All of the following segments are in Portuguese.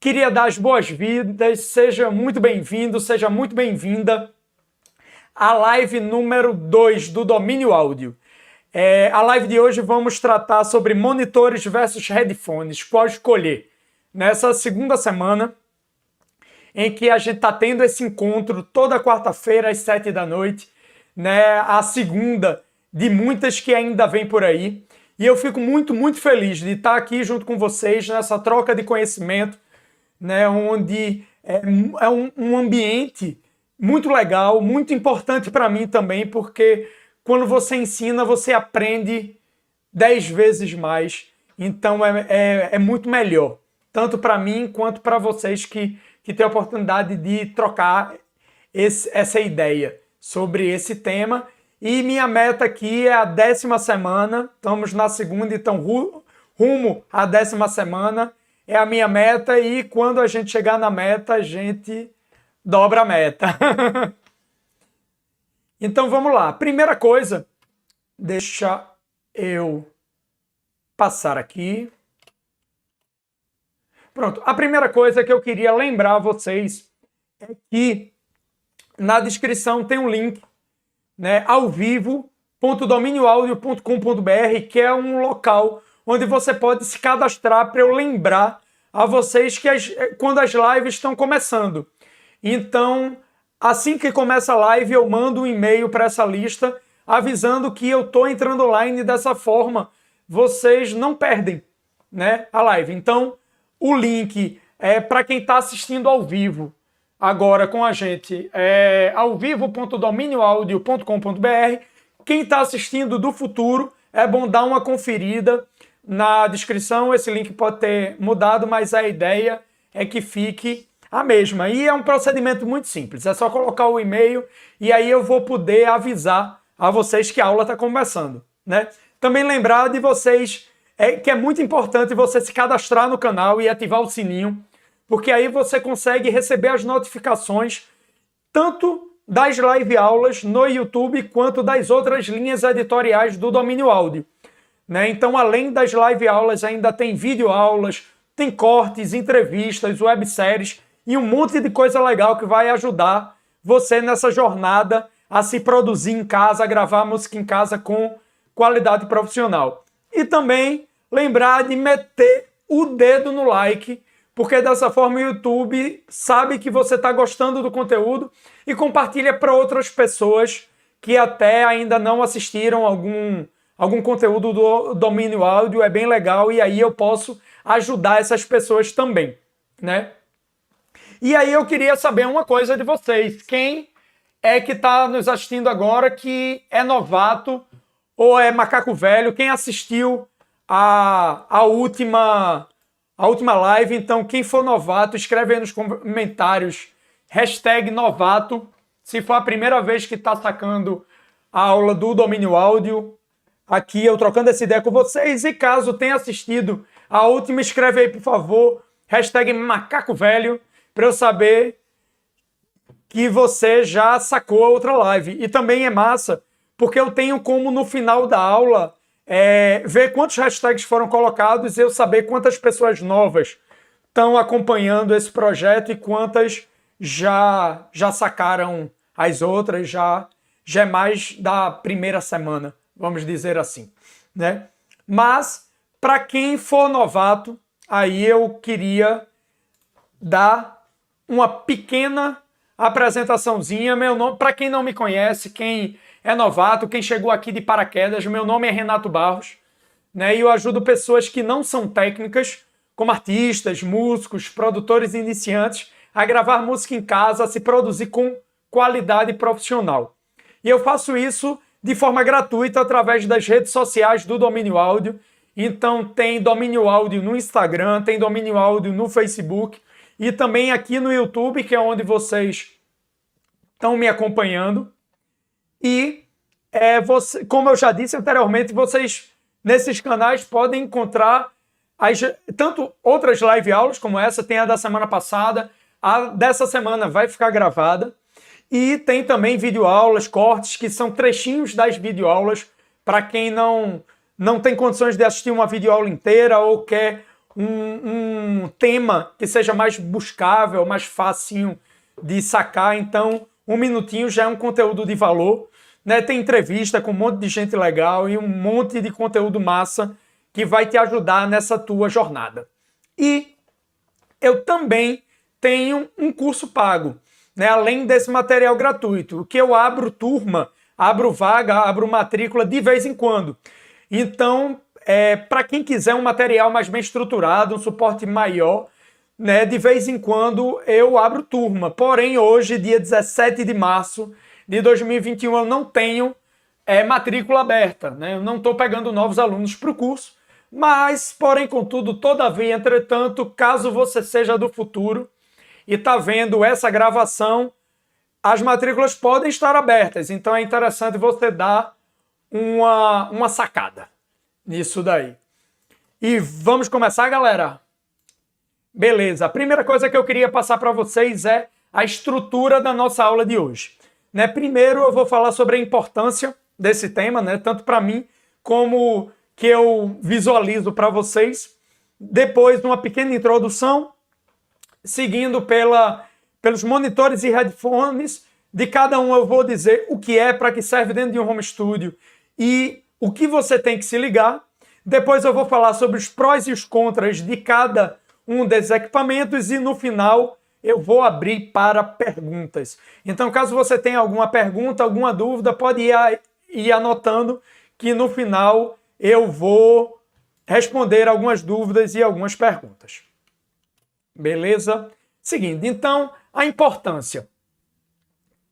Queria dar as boas-vindas, seja muito bem-vindo, seja muito bem-vinda à live número 2 do Domínio Áudio. A live de hoje vamos tratar sobre monitores versus headphones, qual escolher. Nessa segunda semana, em que a gente está tendo esse encontro toda quarta-feira às 7 da noite, né? A segunda de muitas que ainda vem por aí. E eu fico muito, muito feliz de estar aqui junto com vocês nessa troca de conhecimento, né, onde é um ambiente muito legal, muito importante para mim também, porque quando você ensina, você aprende 10 vezes mais. Então é muito melhor, tanto para mim quanto para vocês que têm a oportunidade de trocar essa ideia sobre esse tema. E minha meta aqui é a 10ª semana, estamos na segunda, então rumo à 10ª semana. É a minha meta e quando a gente chegar na meta, a gente dobra a meta. Então vamos lá. Primeira coisa, deixa eu passar aqui. Pronto. A primeira coisa que eu queria lembrar a vocês é que na descrição tem um link, né, ao vivo.dominioaudio.com.br, que é um local onde você pode se cadastrar para eu lembrar a vocês que quando as lives estão começando. Então, assim que começa a live, eu mando um e-mail para essa lista avisando que eu estou entrando online. Dessa forma, vocês não perdem, né, a live. Então, o link é para quem está assistindo ao vivo agora com a gente, é ao vivo.dominioaudio.com.br. Quem está assistindo do futuro, é bom dar uma conferida na descrição. Esse link pode ter mudado, mas a ideia é que fique a mesma. E é um procedimento muito simples, é só colocar o e-mail e aí eu vou poder avisar a vocês que a aula está começando, né? Também lembrar de vocês que é muito importante você se cadastrar no canal e ativar o sininho, porque aí você consegue receber as notificações tanto das live aulas no YouTube quanto das outras linhas editoriais do Domínio Áudio, né? Então, além das live aulas, ainda tem vídeo aulas, tem cortes, entrevistas, webséries e um monte de coisa legal que vai ajudar você nessa jornada a se produzir em casa, a gravar música em casa com qualidade profissional. E também lembrar de meter o dedo no like, porque dessa forma o YouTube sabe que você está gostando do conteúdo e compartilha para outras pessoas que até ainda não assistiram algum conteúdo do Domínio Áudio. É bem legal e aí eu posso ajudar essas pessoas também, né? E aí eu queria saber uma coisa de vocês. Quem é que está nos assistindo agora que é novato ou é macaco velho? Quem assistiu a última live? Então, quem for novato, escreve aí nos comentários #novato, se for a primeira vez que está sacando a aula do Domínio Áudio, aqui eu trocando essa ideia com vocês. E caso tenha assistido a última, escreve aí, por favor, #macaco velho, para eu saber que você já sacou a outra live. E também é massa, porque eu tenho como no final da aula ver quantos hashtags foram colocados e eu saber quantas pessoas novas estão acompanhando esse projeto e quantas já sacaram as outras, já é mais da primeira semana, vamos dizer assim, né? Mas, para quem for novato, aí eu queria dar uma pequena apresentaçãozinha. Meu nome, para quem não me conhece, quem é novato, quem chegou aqui de paraquedas, meu nome é Renato Barros, né? E eu ajudo pessoas que não são técnicas, como artistas, músicos, produtores iniciantes, a gravar música em casa, a se produzir com qualidade profissional. E eu faço isso de forma gratuita através das redes sociais do Domínio Áudio. Então tem Domínio Áudio no Instagram, tem Domínio Áudio no Facebook e também aqui no YouTube, que é onde vocês estão me acompanhando. E, como eu já disse anteriormente, vocês nesses canais podem encontrar tanto outras live aulas como essa, tem a da semana passada, a dessa semana vai ficar gravada, e tem também videoaulas, cortes, que são trechinhos das videoaulas, para quem não tem condições de assistir uma videoaula inteira ou quer um tema que seja mais buscável, mais facinho de sacar. Então, 1 minutinho já é um conteúdo de valor, né? Tem entrevista com um monte de gente legal e um monte de conteúdo massa que vai te ajudar nessa tua jornada. E eu também tenho um curso pago, né? Além desse material gratuito, que eu abro turma, abro vaga, abro matrícula de vez em quando. Então, para quem quiser um material mais bem estruturado, um suporte maior, né, de vez em quando eu abro turma. Porém, hoje, dia 17 de março de 2021, eu não tenho matrícula aberta, né? Eu não estou pegando novos alunos para o curso, mas, porém, contudo, todavia, entretanto, caso você seja do futuro e está vendo essa gravação, as matrículas podem estar abertas. Então é interessante você dar uma sacada nisso daí. E vamos começar, galera? Beleza. A primeira coisa que eu queria passar para vocês é a estrutura da nossa aula de hoje. Né? Primeiro eu vou falar sobre a importância desse tema, né? Tanto para mim como que eu visualizo para vocês. Depois, uma pequena introdução, seguindo pelos monitores e headphones. De cada um eu vou dizer o que é, para que serve dentro de um home studio e o que você tem que se ligar. Depois eu vou falar sobre os prós e os contras de cada um desses equipamentos e no final eu vou abrir para perguntas. Então, caso você tenha alguma pergunta, alguma dúvida, pode ir anotando que no final eu vou responder algumas dúvidas e algumas perguntas. Beleza? Seguindo, então, a importância.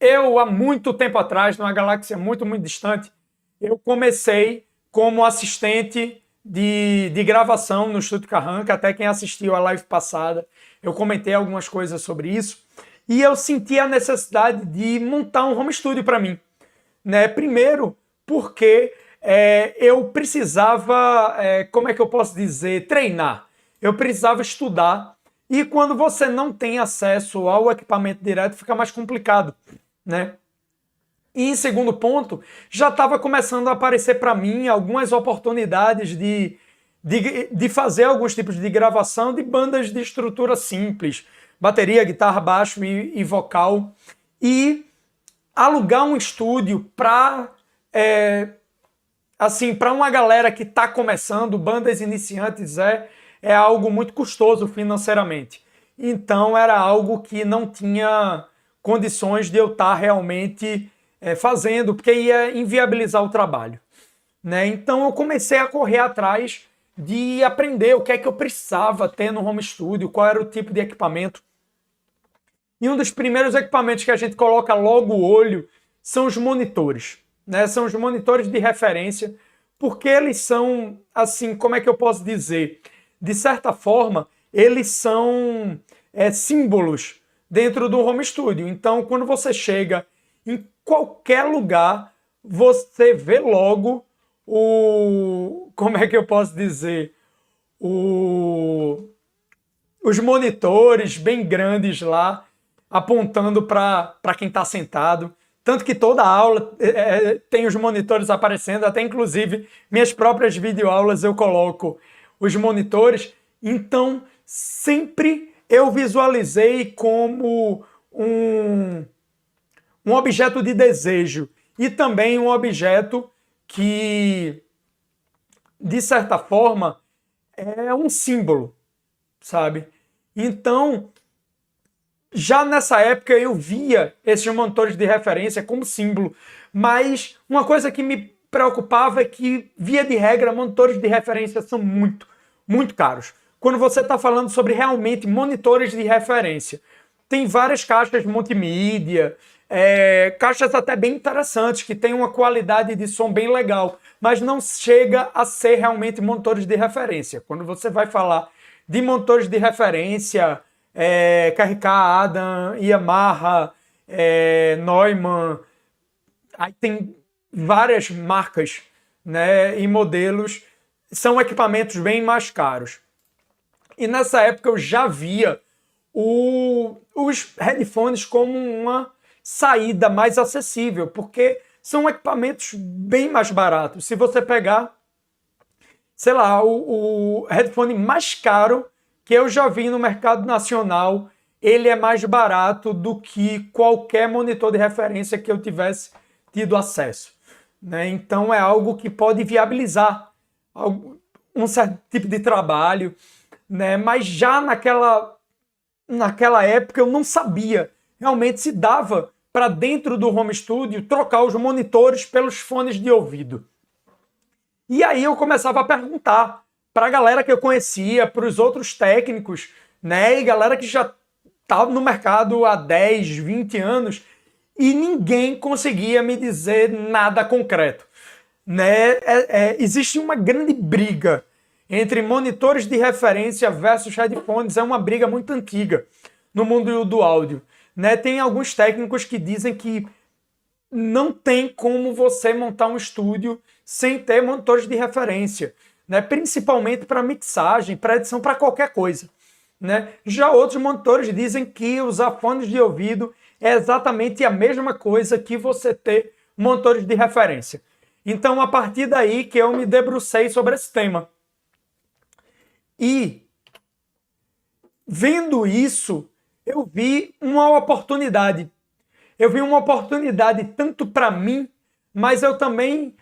Eu, há muito tempo atrás, numa galáxia muito, muito distante, eu comecei como assistente de gravação no Estúdio Carranca. Até quem assistiu a live passada, eu comentei algumas coisas sobre isso. E eu senti a necessidade de montar um home studio para mim. Né? Primeiro, porque eu precisava, como é que eu posso dizer, treinar. Eu precisava estudar. E quando você não tem acesso ao equipamento direto, fica mais complicado, né? E em segundo ponto, já estava começando a aparecer para mim algumas oportunidades de fazer alguns tipos de gravação de bandas de estrutura simples, bateria, guitarra, baixo e vocal, e alugar um estúdio para para uma galera que está começando, bandas iniciantes, é algo muito custoso financeiramente. Então era algo que não tinha condições de eu estar realmente fazendo, porque ia inviabilizar o trabalho. Né? Então eu comecei a correr atrás de aprender o que é que eu precisava ter no home studio, qual era o tipo de equipamento. E um dos primeiros equipamentos que a gente coloca logo o olho são os monitores. Né? São os monitores de referência, porque eles são, assim, como é que eu posso dizer? De certa forma, eles são símbolos dentro do home studio. Então, quando você chega em qualquer lugar, você vê logo como é que eu posso dizer? Os monitores bem grandes lá, apontando para quem está sentado. Tanto que toda aula tem os monitores aparecendo, até inclusive minhas próprias videoaulas eu coloco os monitores. Então, sempre eu visualizei como um objeto de desejo e também um objeto que, de certa forma, é um símbolo, sabe? Então, já nessa época eu via esses monitores de referência como símbolo, mas uma coisa que me preocupava é que, via de regra, monitores de referência são muito, muito caros. Quando você está falando sobre realmente monitores de referência, tem várias caixas multimídia, caixas até bem interessantes, que tem uma qualidade de som bem legal, mas não chega a ser realmente monitores de referência. Quando você vai falar de monitores de referência, KRK, Adam, Yamaha, Neumann, aí tem várias marcas, né, e modelos, são equipamentos bem mais caros. E nessa época eu já via os headphones como uma saída mais acessível, porque são equipamentos bem mais baratos. Se você pegar sei lá, o headphone mais caro que eu já vi no mercado nacional, ele é mais barato do que qualquer monitor de referência que eu tivesse tido acesso, né? Então é algo que pode viabilizar um certo tipo de trabalho, né? Mas já naquela época eu não sabia realmente se dava para dentro do home studio trocar os monitores pelos fones de ouvido. E aí eu começava a perguntar para a galera que eu conhecia, para os outros técnicos, né? E galera que já estava no mercado há 10, 20 anos, e ninguém conseguia me dizer nada concreto, né? Existe uma grande briga entre monitores de referência versus headphones, é uma briga muito antiga no mundo do áudio, né? Tem alguns técnicos que dizem que não tem como você montar um estúdio sem ter monitores de referência, né? Principalmente para mixagem, para edição, para qualquer coisa, né? Já outros monitores dizem que usar fones de ouvido é exatamente a mesma coisa que você ter monitores de referência. Então, a partir daí que eu me debrucei sobre esse tema. E, vendo isso, eu vi uma oportunidade. Eu vi uma oportunidade tanto para mim, mas eu também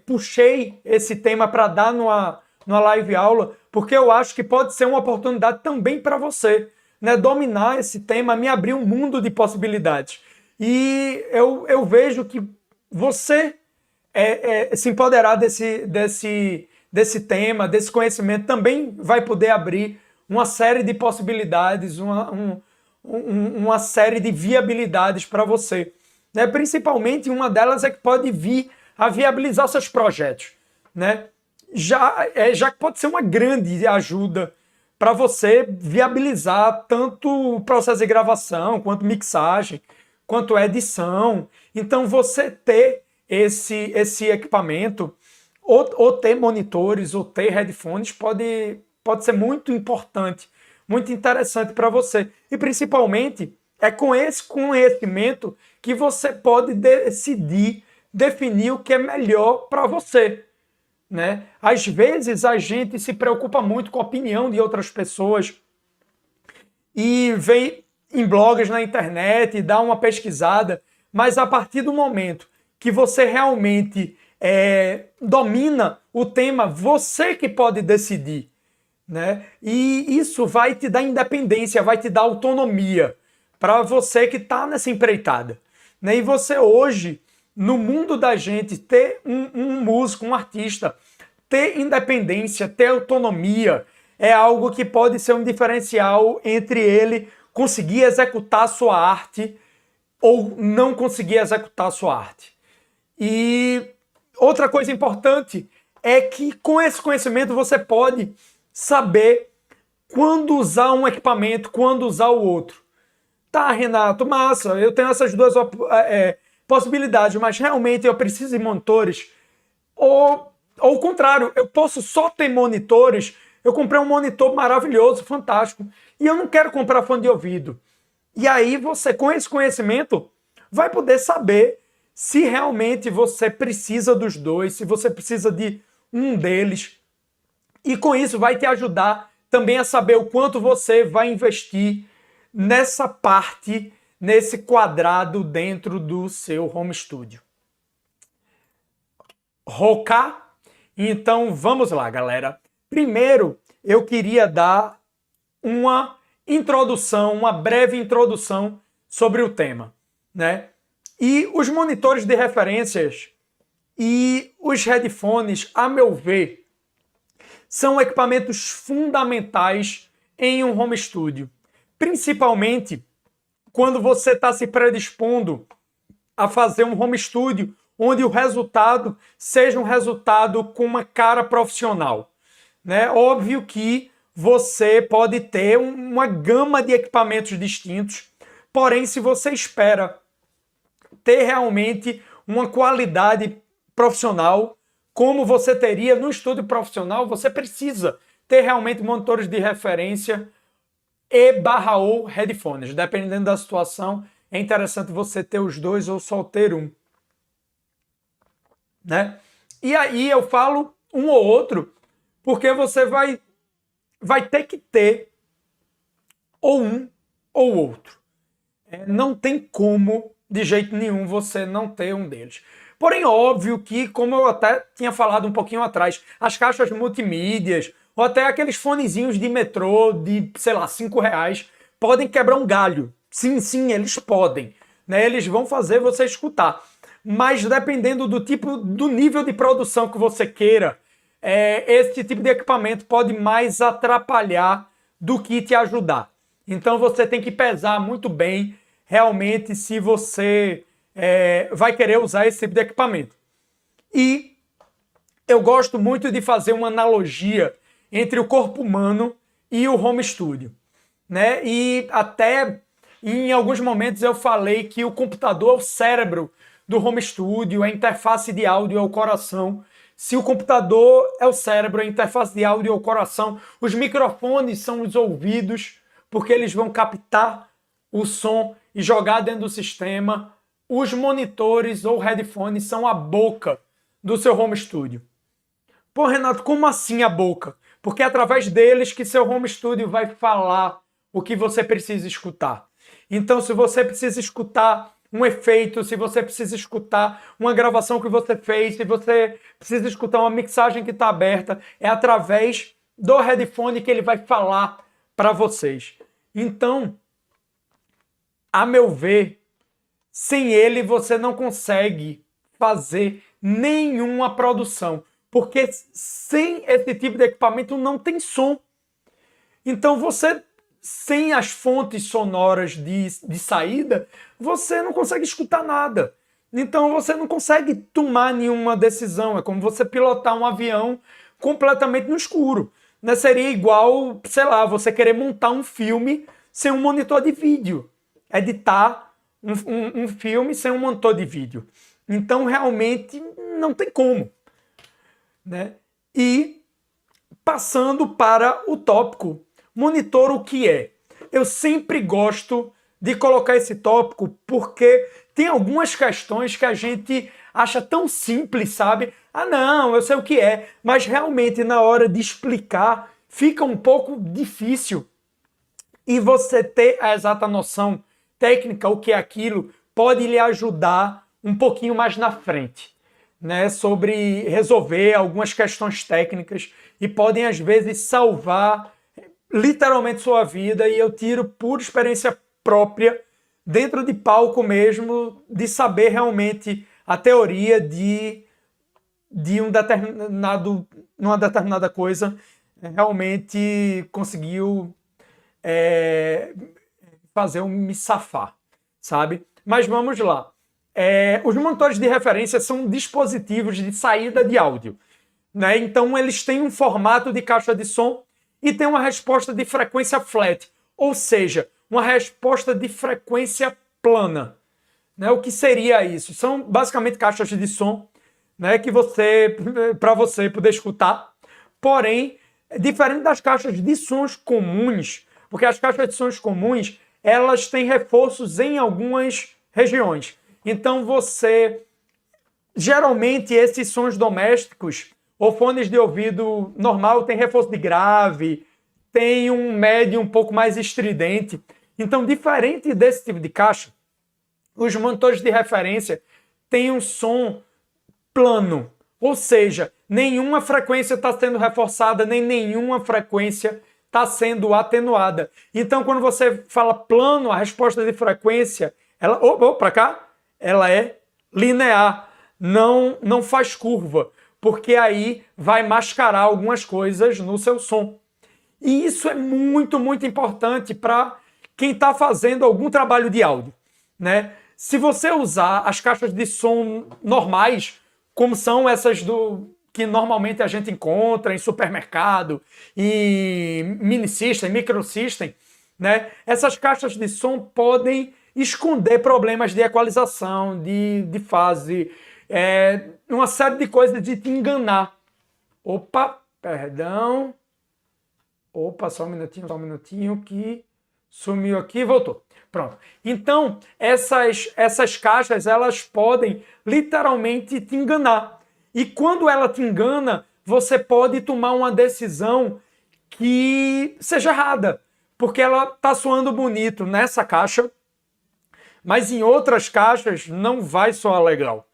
puxei esse tema para dar numa live aula, porque eu acho que pode ser uma oportunidade também para você, né? Dominar esse tema, me abrir um mundo de possibilidades. E eu vejo que você se empoderar desse tema, desse conhecimento, também vai poder abrir uma série de possibilidades, uma série de viabilidades para você, né? Principalmente uma delas é que pode vir a viabilizar seus projetos, né? Já que pode ser uma grande ajuda para você viabilizar tanto o processo de gravação, quanto mixagem, quanto edição. Então, você ter esse equipamento, ou ter monitores, ou ter headphones, pode ser muito importante, muito interessante para você. E principalmente é com esse conhecimento que você pode definir o que é melhor para você, né? Às vezes a gente se preocupa muito com a opinião de outras pessoas e vem em blogs na internet e dá uma pesquisada, mas a partir do momento que você realmente domina o tema, você que pode decidir, né? E isso vai te dar independência, vai te dar autonomia para você que está nessa empreitada, né? E você hoje, no mundo da gente, ter um músico, um artista, ter independência, ter autonomia, é algo que pode ser um diferencial entre ele conseguir executar a sua arte ou não conseguir executar a sua arte. E outra coisa importante é que com esse conhecimento você pode saber quando usar um equipamento, quando usar o outro. Tá, Renato, massa, eu tenho essas duas possibilidades, mas realmente eu preciso de monitores. Ou ao contrário, eu posso só ter monitores. Eu comprei um monitor maravilhoso, fantástico, e eu não quero comprar fone de ouvido. E aí você, com esse conhecimento, vai poder saber se realmente você precisa dos dois, se você precisa de um deles. E com isso vai te ajudar também a saber o quanto você vai investir nessa parte, nesse quadrado dentro do seu home studio. Rocar? Então vamos lá, galera. Primeiro, eu queria dar uma introdução, uma breve introdução sobre o tema, né? E os monitores de referências e os headphones, a meu ver, são equipamentos fundamentais em um home studio. Principalmente quando você está se predispondo a fazer um home studio onde o resultado seja um resultado com uma cara profissional, né? Óbvio que você pode ter uma gama de equipamentos distintos, porém, se você espera ter realmente uma qualidade profissional, como você teria no estúdio profissional, você precisa ter realmente monitores de referência ou headphones. Dependendo da situação, é interessante você ter os dois ou só ter um, né? E aí eu falo um ou outro, porque você vai ter que ter ou um ou outro. Não tem como, de jeito nenhum, você não ter um deles. Porém, óbvio que, como eu até tinha falado um pouquinho atrás, as caixas multimídias, ou até aqueles fonezinhos de metrô de, sei lá, R$ 5, podem quebrar um galho. Sim, eles podem. Né? Eles vão fazer você escutar. Mas dependendo do nível de produção que você queira, esse tipo de equipamento pode mais atrapalhar do que te ajudar. Então você tem que pesar muito bem realmente se você vai querer usar esse tipo de equipamento. E eu gosto muito de fazer uma analogia entre o corpo humano e o home studio. Né? E até em alguns momentos eu falei que o computador é o cérebro do home studio, a interface de áudio é o coração. Se o computador é o cérebro, a interface de áudio é o coração, os microfones são os ouvidos, porque eles vão captar o som e jogar dentro do sistema. Os monitores ou headphones são a boca do seu home studio. Pô, Renato, como assim a boca? Porque é através deles que seu home studio vai falar o que você precisa escutar. Então, se você precisa escutar um efeito, se você precisa escutar uma gravação que você fez, se você precisa escutar uma mixagem que está aberta, é através do headphone que ele vai falar para vocês. Então, a meu ver, sem ele você não consegue fazer nenhuma produção, porque sem esse tipo de equipamento não tem som. Então você, sem as fontes sonoras de saída, você não consegue escutar nada. Então você não consegue tomar nenhuma decisão. É como você pilotar um avião completamente no escuro. Né? Seria igual, sei lá, você querer montar um filme sem um monitor de vídeo. Editar um filme sem um monitor de vídeo. Então realmente não tem como. Né? E passando para o tópico, monitor o que é? Eu sempre gosto de colocar esse tópico porque tem algumas questões que a gente acha tão simples, sabe? Ah, não, eu sei o que é. Mas realmente na hora de explicar fica um pouco difícil. E você ter a exata noção técnica, o que é aquilo, pode lhe ajudar um pouquinho mais na frente, né? Sobre resolver algumas questões técnicas e podem às vezes salvar literalmente sua vida, e eu tiro por experiência própria, dentro de palco mesmo, de saber realmente a teoria de uma determinada coisa, realmente conseguiu fazer eu me safar, sabe? Mas vamos lá. Os monitores de referência são dispositivos de saída de áudio, né? Então eles têm um formato de caixa de som e tem uma resposta de frequência flat, ou seja, uma resposta de frequência plana. Né? O que seria isso? São basicamente caixas de som, né, que para você poder escutar, porém, diferente das caixas de sons comuns, porque as caixas de sons comuns, elas têm reforços em algumas regiões. Então geralmente esses sons domésticos ou fones de ouvido normal tem reforço de grave, tem um médio um pouco mais estridente. Então, diferente desse tipo de caixa, os monitores de referência têm um som plano, ou seja, nenhuma frequência está sendo reforçada, nem nenhuma frequência está sendo atenuada. Então, quando você fala plano, a resposta de frequência, para cá, ela é linear, não faz curva, porque aí vai mascarar algumas coisas no seu som. E isso é muito, muito importante para quem está fazendo algum trabalho de áudio, né? Se você usar as caixas de som normais, como são essas que normalmente a gente encontra em supermercado, e mini system, micro system, né? Essas caixas de som podem esconder problemas de equalização, de fase, uma série de coisas de te enganar. Opa, perdão. Opa, só um minutinho que sumiu aqui e voltou. Pronto. Então, essas caixas, elas podem literalmente te enganar. E quando ela te engana, você pode tomar uma decisão que seja errada, porque ela está soando bonito nessa caixa, mas em outras caixas não vai soar legal,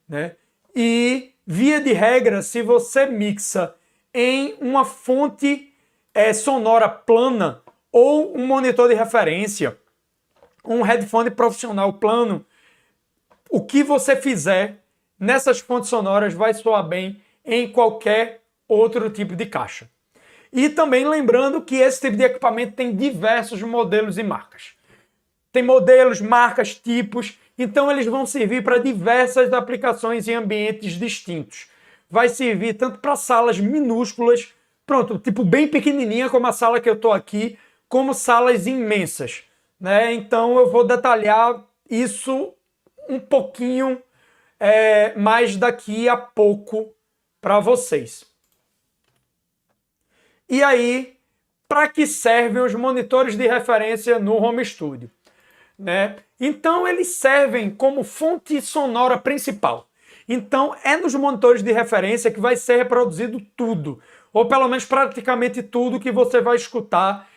né? E, via de regra, se você mixa em uma fonte sonora plana ou um monitor de referência, um headphone profissional plano, o que você fizer nessas fontes sonoras vai soar bem em qualquer outro tipo de caixa. E também lembrando que esse tipo de equipamento tem diversos modelos e marcas. Tem modelos, marcas, tipos, então eles vão servir para diversas aplicações em ambientes distintos. Vai servir tanto para salas minúsculas, pronto, tipo bem pequenininha como a sala que eu estou aqui, como salas imensas, né? Então eu vou detalhar isso um pouquinho mais daqui a pouco para vocês. E aí, para que servem os monitores de referência no home studio? Né? Então, eles servem como fonte sonora principal. Então, é nos monitores de referência que vai ser reproduzido tudo, ou pelo menos praticamente tudo que você vai escutar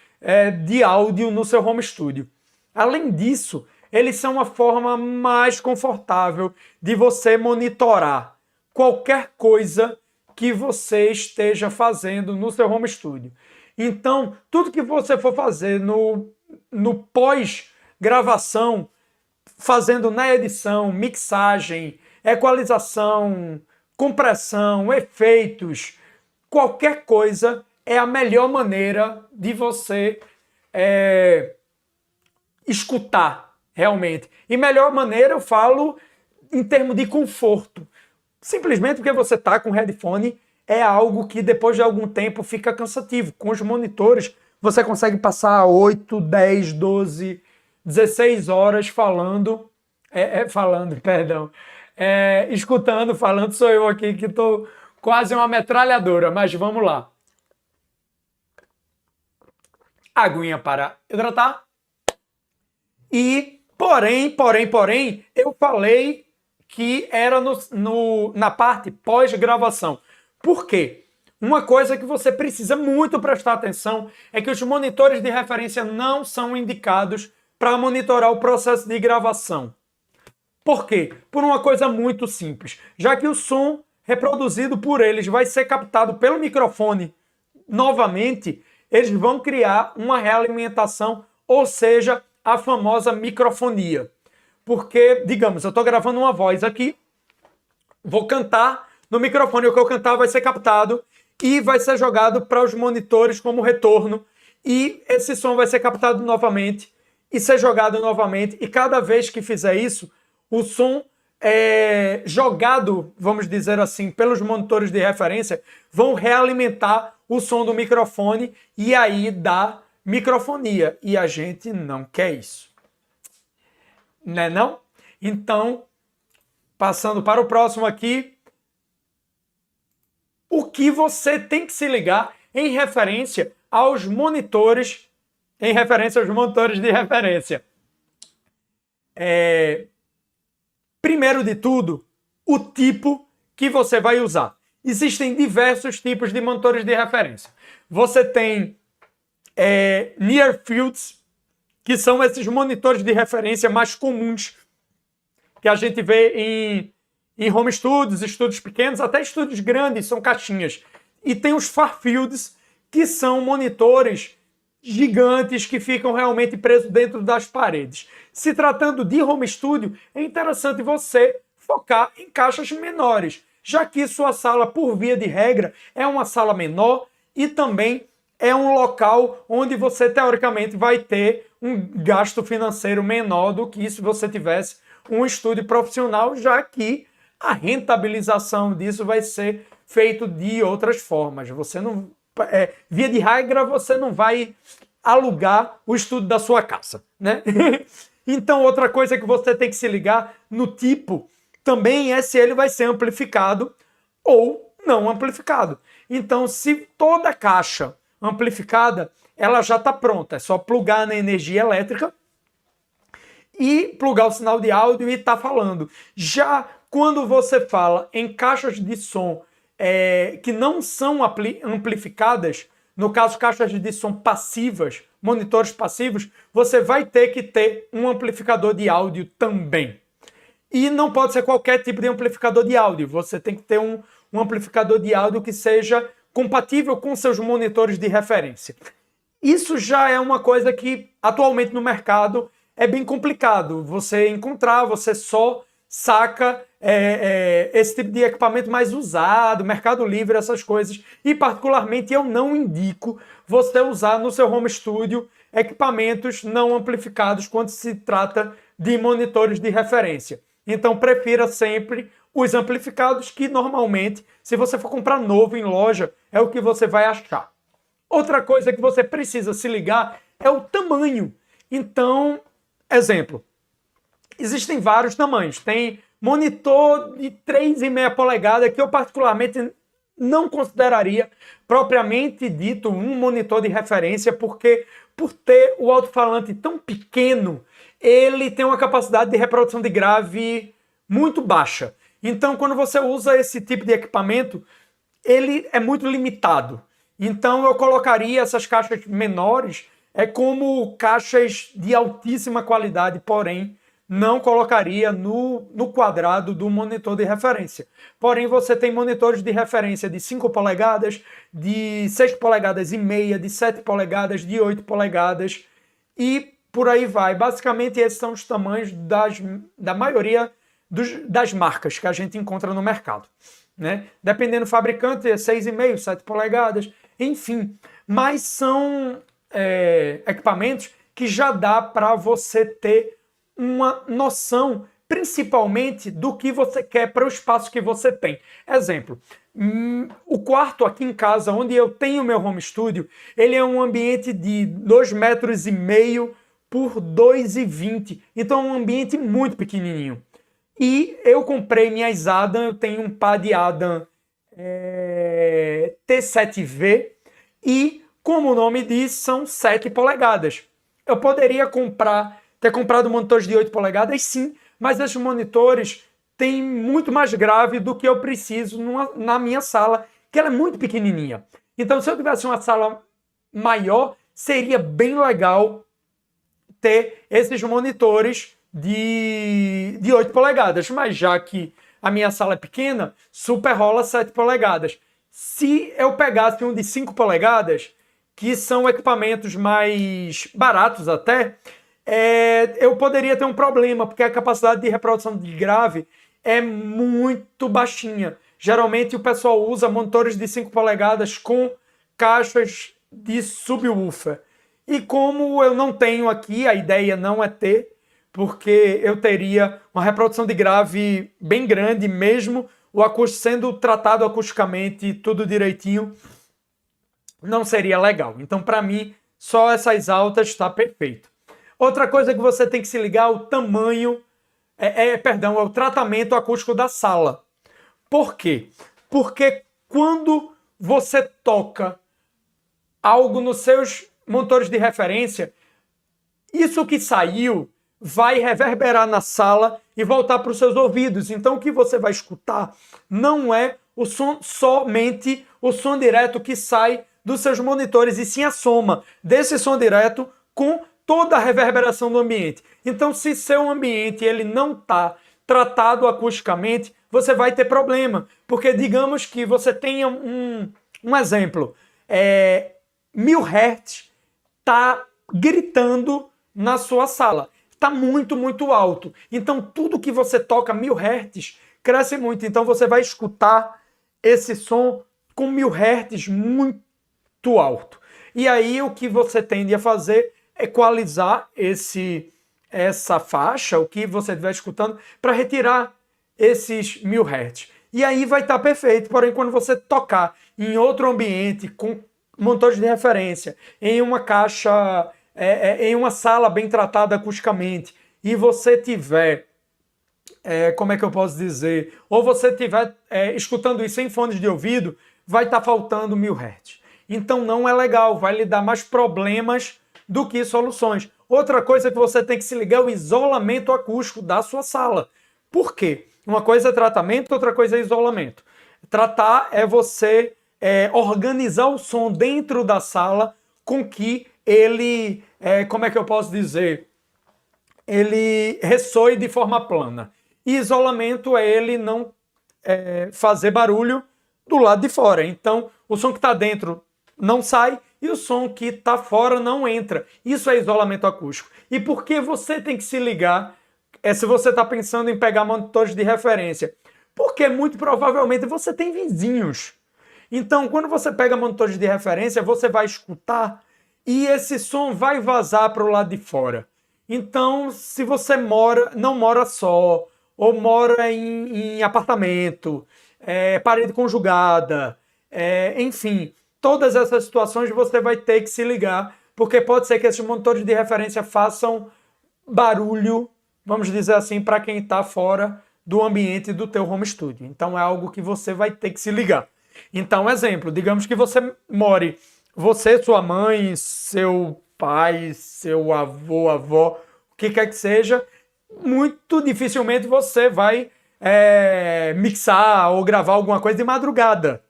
de áudio no seu home studio. Além disso, eles são uma forma mais confortável de você monitorar qualquer coisa que você esteja fazendo no seu home studio. Então, tudo que você for fazer no pós-gravação, fazendo na edição, mixagem, equalização, compressão, efeitos, qualquer coisa é a melhor maneira de você escutar realmente. E melhor maneira eu falo em termos de conforto. Simplesmente porque você está com headphone é algo que depois de algum tempo fica cansativo. Com os monitores você consegue passar 8, 10, 12, 16 horas escutando, falando. Sou eu aqui que estou quase uma metralhadora, mas vamos lá. Aguinha para hidratar. E, porém, eu falei que era na parte pós-gravação. Por quê? Uma coisa que você precisa muito prestar atenção é que os monitores de referência não são indicados para monitorar o processo de gravação. Por quê? Por uma coisa muito simples. Já que o som reproduzido por eles vai ser captado pelo microfone novamente, eles vão criar uma realimentação, ou seja, a famosa microfonia. Porque, digamos, eu estou gravando uma voz aqui, vou cantar no microfone, o que eu cantar vai ser captado e vai ser jogado para os monitores como retorno, e esse som vai ser captado novamente e ser jogado novamente, e cada vez que fizer isso, o som jogado, vamos dizer assim, pelos monitores de referência, vão realimentar o som do microfone e aí dá microfonia, e a gente não quer isso. Né não? Então, passando para o próximo aqui, o que você tem que se ligar em referência aos monitores, de referência. Primeiro de tudo, o tipo que você vai usar. Existem diversos tipos de monitores de referência. Você tem Near Fields, que são esses monitores de referência mais comuns que a gente vê em home studios, estúdios pequenos, até estúdios grandes, são caixinhas. E tem os Far Fields, que são monitores gigantes que ficam realmente presos dentro das paredes. Se tratando de home studio, é interessante você focar em caixas menores, já que sua sala, por via de regra, é uma sala menor e também é um local onde você, teoricamente, vai ter um gasto financeiro menor do que se você tivesse um estúdio profissional, já que a rentabilização disso vai ser feito de outras formas. Você não, via de regra, você não vai alugar o estúdio da sua casa, né? Então, outra coisa que você tem que se ligar no tipo também é se ele vai ser amplificado ou não amplificado. Então, se toda caixa amplificada, ela já está pronta. É só plugar na energia elétrica e plugar o sinal de áudio e tá falando. Já quando você fala em caixas de som que não são amplificadas, no caso caixas de som passivas, monitores passivos, você vai ter que ter um amplificador de áudio também. E não pode ser qualquer tipo de amplificador de áudio, você tem que ter um amplificador de áudio que seja compatível com seus monitores de referência. Isso já é uma coisa que atualmente no mercado é bem complicado você encontrar, você só saca esse tipo de equipamento mais usado, Mercado Livre, essas coisas. E particularmente eu não indico você usar no seu home studio equipamentos não amplificados quando se trata de monitores de referência. Então prefira sempre os amplificados, que normalmente, se você for comprar novo em loja, é o que você vai achar. Outra coisa que você precisa se ligar é o tamanho. Então, exemplo, existem vários tamanhos. Tem monitor de 3,5 polegadas, que eu particularmente não consideraria propriamente dito um monitor de referência, porque por ter o alto-falante tão pequeno, ele tem uma capacidade de reprodução de grave muito baixa. Então, quando você usa esse tipo de equipamento, ele é muito limitado. Então, eu colocaria essas caixas menores como caixas de altíssima qualidade, porém, não colocaria no quadrado do monitor de referência. Porém, você tem monitores de referência de 5 polegadas, de 6 polegadas e meia, de 7 polegadas, de 8 polegadas e por aí vai. Basicamente, esses são os tamanhos da maioria das marcas que a gente encontra no mercado, né? Dependendo do fabricante, é 6,5, 7 polegadas, enfim. Mas são equipamentos que já dá para você ter uma noção, principalmente, do que você quer para o espaço que você tem. Exemplo, o quarto aqui em casa, onde eu tenho meu home studio, ele é um ambiente de 2,5 metros por 2,20. Então é um ambiente muito pequenininho. E eu comprei minhas Adam, eu tenho um par de Adam T7V e, como o nome diz, são 7 polegadas. Eu poderia ter comprado monitores de 8 polegadas, sim, mas esses monitores têm muito mais grave do que eu preciso na minha sala, que ela é muito pequenininha. Então, se eu tivesse uma sala maior, seria bem legal ter esses monitores de 8 polegadas, mas já que a minha sala é pequena, super rola 7 polegadas. Se eu pegasse um de 5 polegadas, que são equipamentos mais baratos até, eu poderia ter um problema, porque a capacidade de reprodução de grave é muito baixinha. Geralmente o pessoal usa monitores de 5 polegadas com caixas de subwoofer. E como eu não tenho aqui, a ideia não é ter, porque eu teria uma reprodução de grave bem grande, mesmo o acústico sendo tratado acusticamente, tudo direitinho, não seria legal. Então, para mim, só essas altas está perfeito. Outra coisa que você tem que se ligar é o tamanho, é o tratamento acústico da sala. Por quê? Porque quando você toca algo nos seus monitores de referência, isso que saiu vai reverberar na sala e voltar para os seus ouvidos. Então o que você vai escutar não é somente o som direto que sai dos seus monitores, e sim a soma desse som direto com toda a reverberação do ambiente. Então, se seu ambiente ele não está tratado acusticamente, você vai ter problema. Porque digamos que você tenha um exemplo, 1000 Hz está gritando na sua sala. Está muito, muito alto. Então, tudo que você toca 1000 Hz cresce muito. Então, você vai escutar esse som com 1000 Hz muito alto. E aí, o que você tende a fazer é equalizar essa faixa, o que você estiver escutando, para retirar esses 1000 Hz. E aí vai estar perfeito. Porém, quando você tocar em outro ambiente, com monitores de referência, em uma caixa, em uma sala bem tratada acusticamente, e você tiver, como é que eu posso dizer, ou você tiver escutando isso em fones de ouvido, vai estar faltando 1000 Hz. Então não é legal, vai lhe dar mais problemas do que soluções. Outra coisa que você tem que se ligar é o isolamento acústico da sua sala. Por quê? Uma coisa é tratamento, outra coisa é isolamento. tratar é você organizar o som dentro da sala com que ele, como é que eu posso dizer, ele ressoe de forma plana. E isolamento é ele não fazer barulho do lado de fora. Então, o som que está dentro não sai e o som que está fora não entra. Isso é isolamento acústico. E por que você tem que se ligar se você está pensando em pegar monitores de referência? Porque muito provavelmente você tem vizinhos. Então, quando você pega monitores de referência, você vai escutar e esse som vai vazar para o lado de fora. Então, se você não mora só, ou mora em apartamento, parede conjugada, enfim, todas essas situações você vai ter que se ligar, porque pode ser que esses monitores de referência façam barulho, vamos dizer assim, para quem está fora do ambiente do teu home studio. Então é algo que você vai ter que se ligar. Então, exemplo, digamos que você more, você, sua mãe, seu pai, seu avô, avó, o que quer que seja, muito dificilmente você vai mixar ou gravar alguma coisa de madrugada.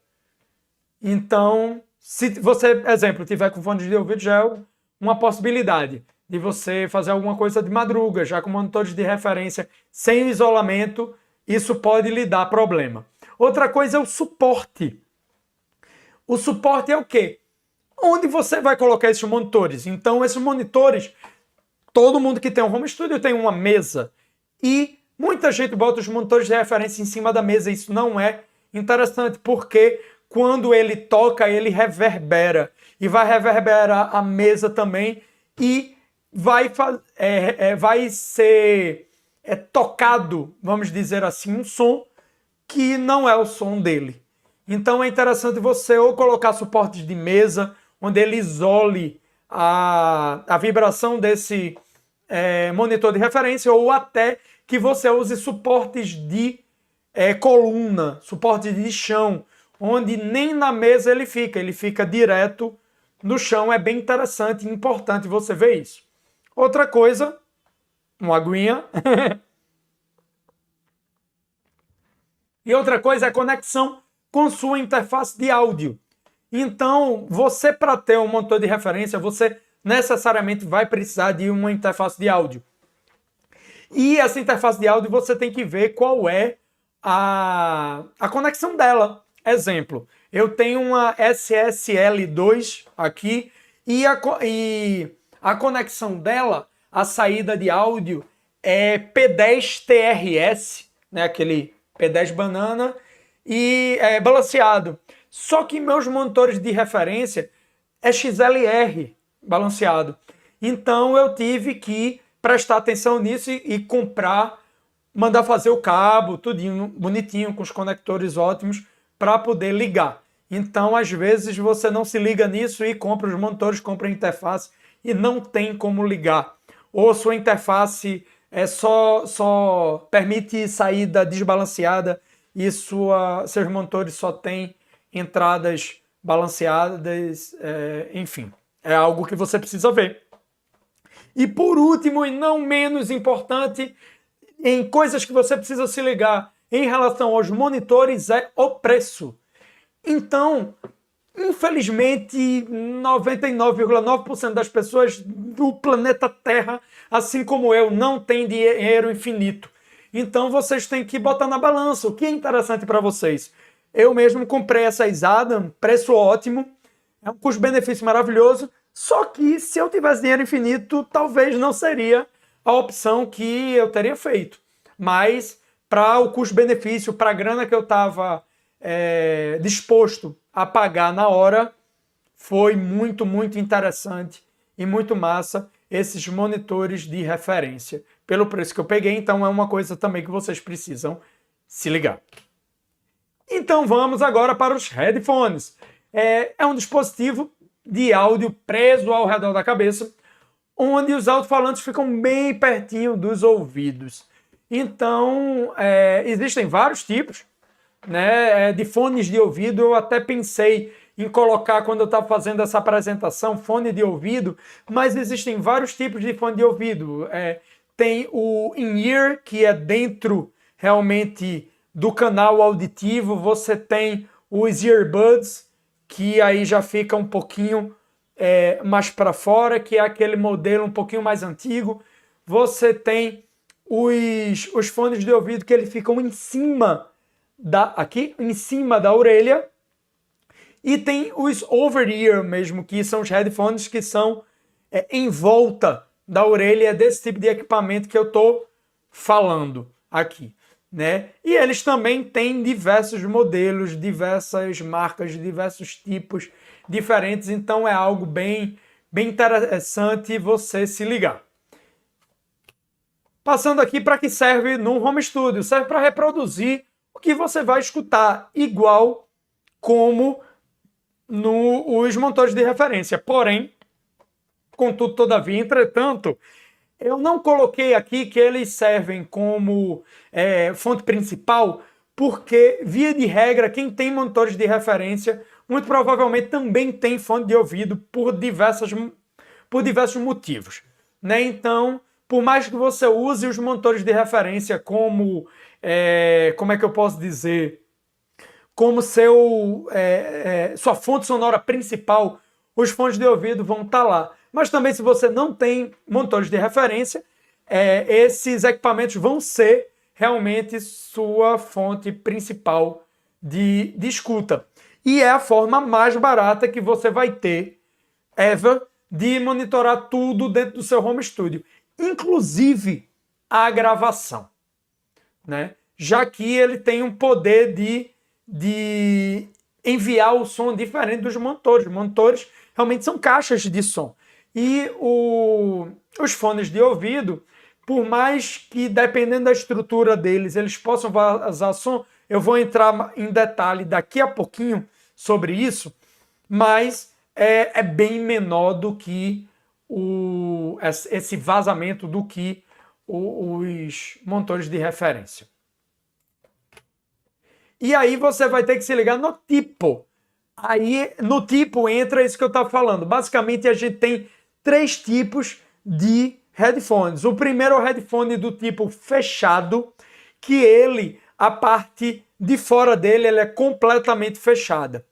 Então, se você, exemplo, tiver com fone de ouvido, já é uma possibilidade de você fazer alguma coisa de madruga, já com monitores de referência sem isolamento, isso pode lhe dar problema. Outra coisa é o suporte. O suporte é o quê? Onde você vai colocar esses monitores? Então, esses monitores, todo mundo que tem um home studio tem uma mesa. E muita gente bota os monitores de referência em cima da mesa. Isso não é interessante, porque quando ele toca, ele reverbera. E vai reverberar a mesa também. E vai ser tocado, vamos dizer assim, um som que não é o som dele. Então é interessante você ou colocar suportes de mesa, onde ele isole a vibração desse monitor de referência, ou até que você use suportes de coluna, suporte de chão, onde nem na mesa ele fica direto no chão. É bem interessante e importante você ver isso. Outra coisa, uma aguinha. E outra coisa é a conexão com sua interface de áudio. Então, você, para ter um monitor de referência, você necessariamente vai precisar de uma interface de áudio. E essa interface de áudio você tem que ver qual é a conexão dela. Exemplo, eu tenho uma SSL2 aqui e a conexão dela, a saída de áudio é P10TRS, né, aquele P10 banana, e é balanceado. Só que meus monitores de referência é XLR balanceado. Então eu tive que prestar atenção nisso e comprar, mandar fazer o cabo, tudinho bonitinho, com os conectores ótimos, para poder ligar. Então, às vezes, você não se liga nisso e compra os monitores, compra a interface e não tem como ligar. Ou sua interface só permite saída desbalanceada e seus monitores só têm entradas balanceadas, enfim. É algo que você precisa ver. E por último, e não menos importante, em coisas que você precisa se ligar em relação aos monitores, é o preço. Então, infelizmente, 99,9% das pessoas do planeta Terra, assim como eu, não tem dinheiro infinito. Então, vocês têm que botar na balança o que é interessante para vocês. Eu mesmo comprei essa Adam, preço ótimo, é um custo-benefício maravilhoso, só que se eu tivesse dinheiro infinito, talvez não seria a opção que eu teria feito. Mas, para o custo-benefício, para a grana que eu estava disposto a pagar na hora, foi muito, muito interessante e muito massa esses monitores de referência. Pelo preço que eu peguei, então é uma coisa também que vocês precisam se ligar. Então vamos agora para os headphones. É um dispositivo de áudio preso ao redor da cabeça, onde os alto-falantes ficam bem pertinho dos ouvidos. Então, existem vários tipos, né, de fones de ouvido. Eu até pensei em colocar, quando eu estava fazendo essa apresentação, fone de ouvido, mas existem vários tipos de fone de ouvido. Tem o in-ear, que é dentro realmente do canal auditivo, você tem os earbuds, que aí já fica um pouquinho mais para fora, que é aquele modelo um pouquinho mais antigo. Você tem os fones de ouvido que eles ficam em cima aqui em cima da orelha. E tem os over-ear mesmo, que são os headphones que são em volta da orelha. É desse tipo de equipamento que eu estou falando aqui, né? E eles também têm diversos modelos, diversas marcas, diversos tipos diferentes. Então é algo bem interessante você se ligar. Passando aqui para que serve no home studio. Serve para reproduzir o que você vai escutar, igual como nos monitores de referência. Porém, contudo, todavia, entretanto, eu não coloquei aqui que eles servem como fonte principal, porque, via de regra, quem tem monitores de referência, muito provavelmente também tem fone de ouvido por diversos motivos, né? Então, por mais que você use os monitores de referência como, como é que eu posso dizer, como sua fonte sonora principal, os fones de ouvido vão estar lá. Mas também, se você não tem monitores de referência, esses equipamentos vão ser realmente sua fonte principal de escuta. E é a forma mais barata que você vai ter, ever, de monitorar tudo dentro do seu home studio, inclusive a gravação, né? Já que ele tem um poder de enviar o som diferente dos monitores. Os monitores realmente são caixas de som. E os fones de ouvido, por mais que, dependendo da estrutura deles, eles possam vazar som, eu vou entrar em detalhe daqui a pouquinho sobre isso, mas é bem menor do que esse vazamento do que os monitores de referência. E aí você vai ter que se ligar no tipo. Aí no tipo entra isso que eu estava falando. Basicamente a gente tem 3 tipos de headphones. O primeiro é o headphone do tipo fechado, que a parte de fora dele é completamente fechada.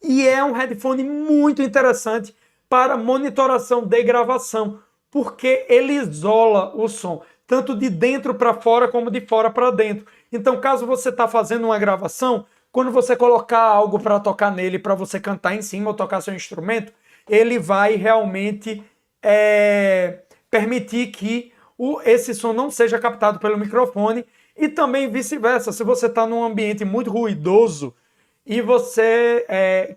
E é um headphone muito interessante para monitoração de gravação, porque ele isola o som, tanto de dentro para fora como de fora para dentro. Então, caso você está fazendo uma gravação, quando você colocar algo para tocar nele, para você cantar em cima ou tocar seu instrumento, ele vai realmente permitir que esse som não seja captado pelo microfone, e também vice-versa. Se você está num ambiente muito ruidoso e você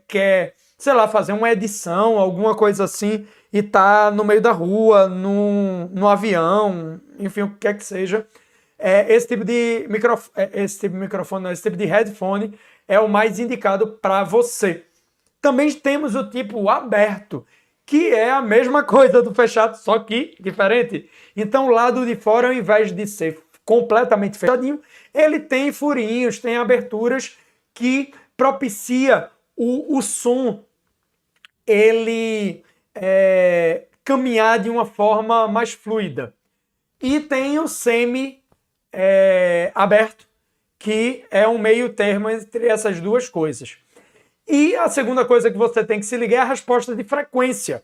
quer, sei lá, fazer uma edição, alguma coisa assim, e tá no meio da rua, no avião, enfim, o que quer que seja, esse tipo de headphone é o mais indicado para você. Também temos o tipo aberto, que é a mesma coisa do fechado, só que diferente. Então, o lado de fora, ao invés de ser completamente fechadinho, ele tem furinhos, tem aberturas que propicia o som caminhar de uma forma mais fluida. E tem o semi-aberto, que é um meio termo entre essas duas coisas. E a segunda coisa que você tem que se ligar é a resposta de frequência.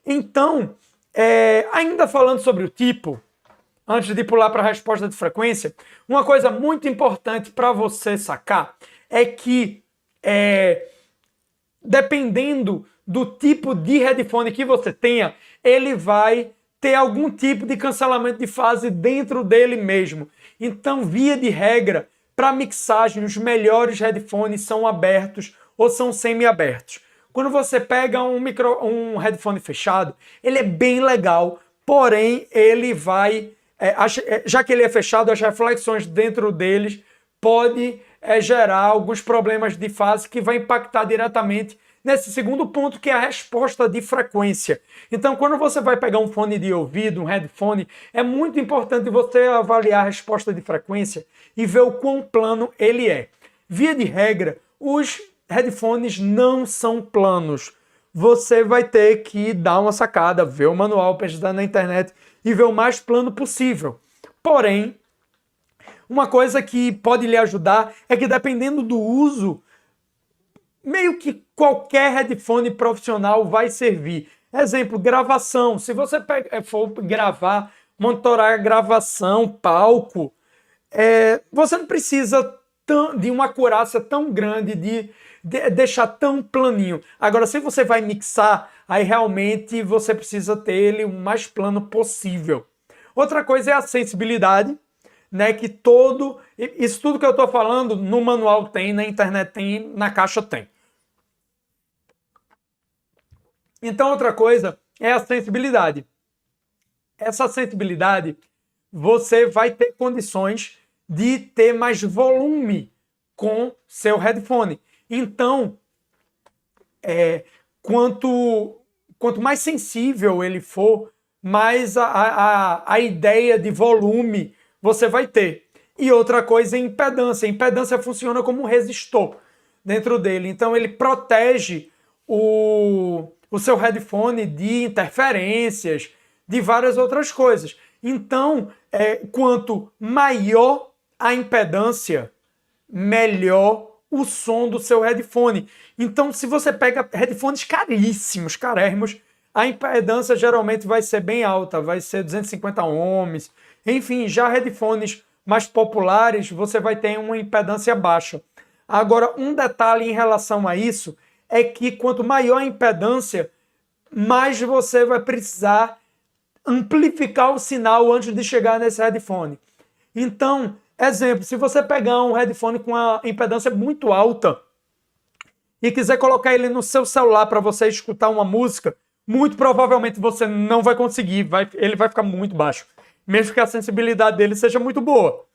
Então, ainda falando sobre o tipo, antes de pular para a resposta de frequência, uma coisa muito importante para você sacar é que, dependendo do tipo de headphone que você tenha, ele vai ter algum tipo de cancelamento de fase dentro dele mesmo. Então, via de regra, para mixagem, os melhores headphones são abertos ou são semi-abertos. Quando você pega um headphone fechado, ele é bem legal, porém ele vai, já que ele é fechado, as reflexões dentro deles podem gerar alguns problemas de fase que vai impactar diretamente nesse segundo ponto, que é a resposta de frequência. Então, quando você vai pegar um fone de ouvido, um headphone, é muito importante você avaliar a resposta de frequência e ver o quão plano ele é. Via de regra, os headphones não são planos. Você vai ter que dar uma sacada, ver o manual, pesquisar na internet e ver o mais plano possível. Porém, uma coisa que pode lhe ajudar é que, dependendo do uso, meio que qualquer headphone profissional vai servir. Exemplo, gravação. Se você for gravar, monitorar a gravação, palco, você não precisa de uma acurácia tão grande, de deixar tão planinho. Agora, se você vai mixar, aí realmente você precisa ter ele o mais plano possível. Outra coisa é a sensibilidade, né? Que isso tudo que eu estou falando, no manual tem, na internet tem, na caixa tem. Então, outra coisa é a sensibilidade. Essa sensibilidade, você vai ter condições de ter mais volume com seu headphone. Então, quanto mais sensível ele for, mais a ideia de volume você vai ter. E outra coisa é impedância. A impedância funciona como um resistor dentro dele. Então, ele protege o seu headphone de interferências, de várias outras coisas. Então, quanto maior a impedância, melhor o som do seu headphone. Então, se você pega headphones caríssimos, carérrimos, a impedância geralmente vai ser bem alta, vai ser 250 ohms. Enfim, já headphones mais populares, você vai ter uma impedância baixa. Agora, um detalhe em relação a isso é que quanto maior a impedância, mais você vai precisar amplificar o sinal antes de chegar nesse headphone. Então, exemplo, se você pegar um headphone com a impedância muito alta e quiser colocar ele no seu celular para você escutar uma música, muito provavelmente você não vai conseguir, ele vai ficar muito baixo, mesmo que a sensibilidade dele seja muito boa.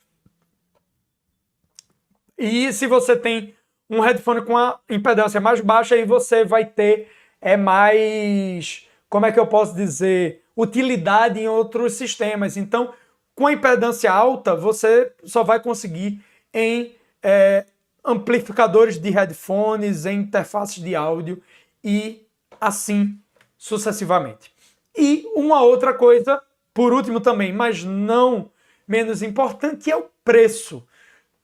E se você tem um headphone com a impedância mais baixa, aí você vai ter mais, como é que eu posso dizer, utilidade em outros sistemas. Então, com a impedância alta, você só vai conseguir em amplificadores de headphones, em interfaces de áudio e assim sucessivamente. E uma outra coisa, por último também, mas não menos importante, é o preço.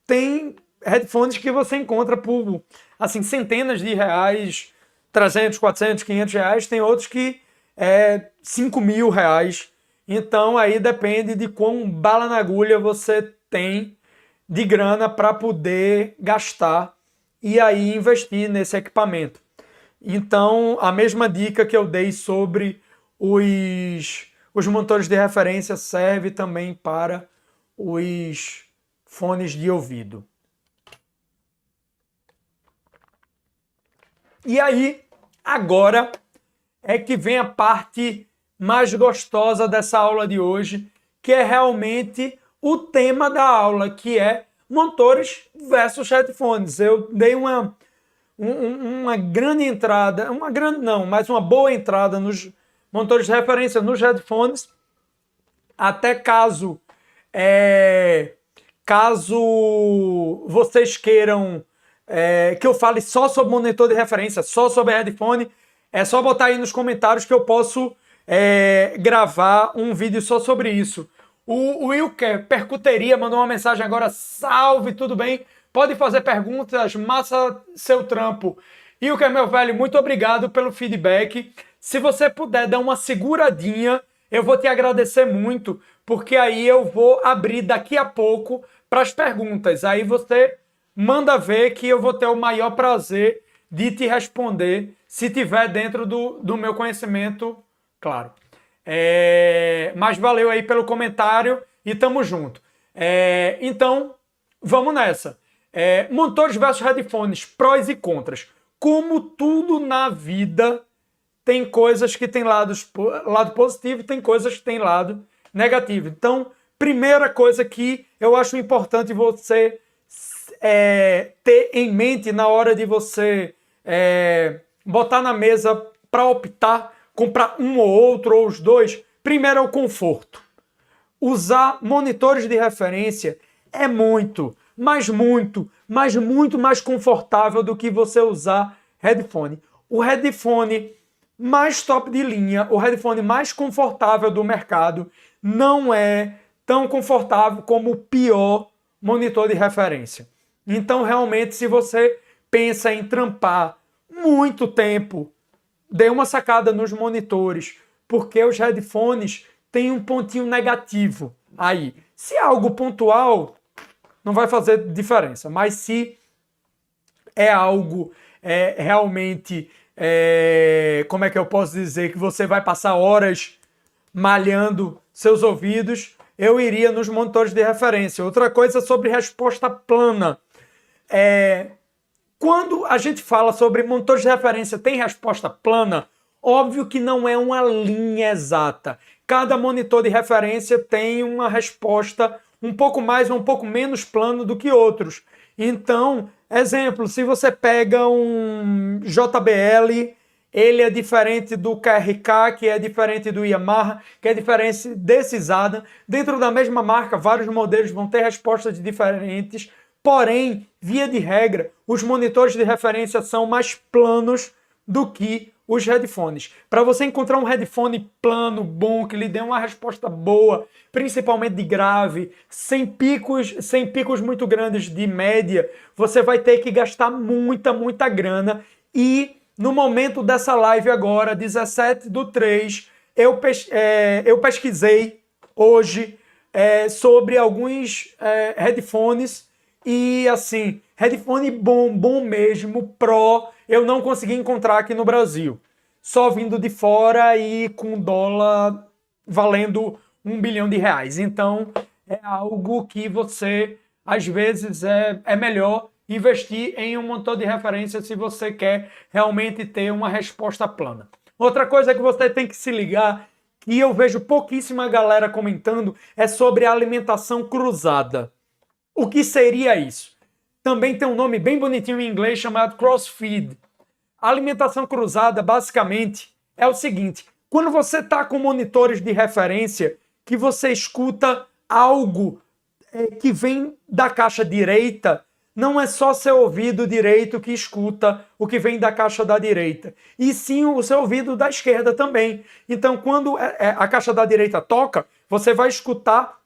Tem headphones que você encontra por assim, centenas de reais, 300, 400, 500 reais. Tem outros que 5 mil reais. Então aí depende de quão bala na agulha você tem de grana para poder gastar e aí investir nesse equipamento. Então, a mesma dica que eu dei sobre os monitores de referência serve também para os fones de ouvido. E aí, agora é que vem a parte mais gostosa dessa aula de hoje, que é realmente o tema da aula, que é monitores versus headphones. Eu dei uma grande entrada, mas uma boa entrada nos monitores de referência, nos headphones, até caso vocês queiram que eu fale só sobre monitor de referência, só sobre headphone, é só botar aí nos comentários que eu posso gravar um vídeo só sobre isso. O Wilker Percuteria mandou uma mensagem agora. Salve, tudo bem? Pode fazer perguntas, massa seu trampo. Wilker, meu velho, muito obrigado pelo feedback. Se você puder dar uma seguradinha, eu vou te agradecer muito, porque aí eu vou abrir daqui a pouco para as perguntas. Aí você manda ver que eu vou ter o maior prazer de te responder, se tiver dentro do meu conhecimento, claro. Mas valeu aí pelo comentário e tamo junto. Então, vamos nessa. Monitores versus headphones, prós e contras. Como tudo na vida, tem coisas que tem lado positivo e tem coisas que tem lado negativo. Então, primeira coisa que eu acho importante você ter em mente na hora de você botar na mesa para optar, comprar um ou outro ou os dois, primeiro é o conforto. Usar monitores de referência é muito mais confortável do que você usar headphone. O headphone mais top de linha, o headphone mais confortável do mercado, não é tão confortável como o pior monitor de referência. Então, realmente, se você pensa em trampar muito tempo, dê uma sacada nos monitores, porque os headphones têm um pontinho negativo aí. Se é algo pontual, não vai fazer diferença, mas se é algo realmente, como é que eu posso dizer, que você vai passar horas malhando seus ouvidos, eu iria nos monitores de referência. Outra coisa sobre resposta plana. Quando a gente fala sobre monitores de referência tem resposta plana, óbvio que não é uma linha exata. Cada monitor de referência tem uma resposta um pouco mais ou um pouco menos plano do que outros. Então, exemplo, se você pega um JBL, ele é diferente do KRK, que é diferente do Yamaha, que é diferente desse Zadan. Dentro da mesma marca, vários modelos vão ter respostas diferentes, porém, via de regra, os monitores de referência são mais planos do que os headphones. Para você encontrar um headphone plano, bom, que lhe dê uma resposta boa, principalmente de grave, sem picos muito grandes de média, você vai ter que gastar muita grana. E no momento dessa live agora, 17/3, eu pesquisei hoje sobre alguns headphones e assim, headphone bom mesmo, Pro, eu não consegui encontrar aqui no Brasil. Só vindo de fora e com dólar valendo R$1 bilhão. Então, é algo que você, às vezes, é melhor investir em um monitor de referência se você quer realmente ter uma resposta plana. Outra coisa que você tem que se ligar, que eu vejo pouquíssima galera comentando, é sobre a alimentação cruzada. O que seria isso? Também tem um nome bem bonitinho em inglês chamado crossfeed. A alimentação cruzada, basicamente, é o seguinte. Quando você está com monitores de referência, que você escuta algo que vem da caixa direita, não é só seu ouvido direito que escuta o que vem da caixa da direita, e sim o seu ouvido da esquerda também. Então, quando a caixa da direita toca, você vai escutar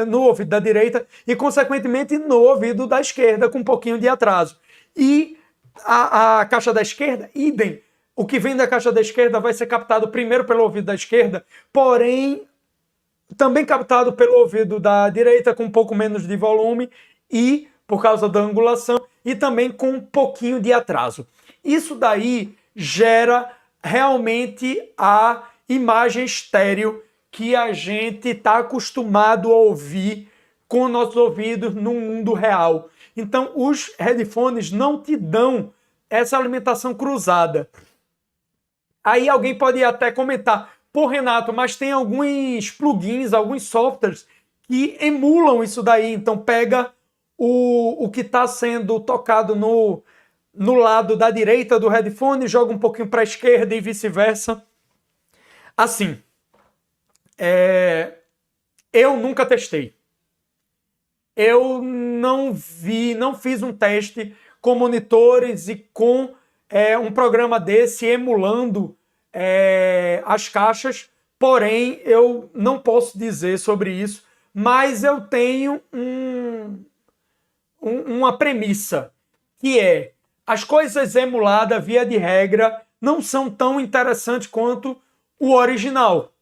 no ouvido da direita e, consequentemente, no ouvido da esquerda, com um pouquinho de atraso. E a caixa da esquerda, idem. O que vem da caixa da esquerda vai ser captado primeiro pelo ouvido da esquerda, porém também captado pelo ouvido da direita com um pouco menos de volume e por causa da angulação e também com um pouquinho de atraso. Isso daí gera realmente a imagem estéreo que a gente está acostumado a ouvir com nossos ouvidos no mundo real. Então, os headphones não te dão essa alimentação cruzada. Aí alguém pode até comentar, pô, Renato, mas tem alguns plugins, alguns softwares que emulam isso daí. Então, pega o que está sendo tocado no lado da direita do headphone, joga um pouquinho para a esquerda e vice-versa. Assim, eu nunca testei. Eu não fiz um teste com monitores e com um programa desse emulando as caixas, porém eu não posso dizer sobre isso, mas eu tenho uma premissa, que é as coisas emuladas, via de regra, não são tão interessantes quanto o original.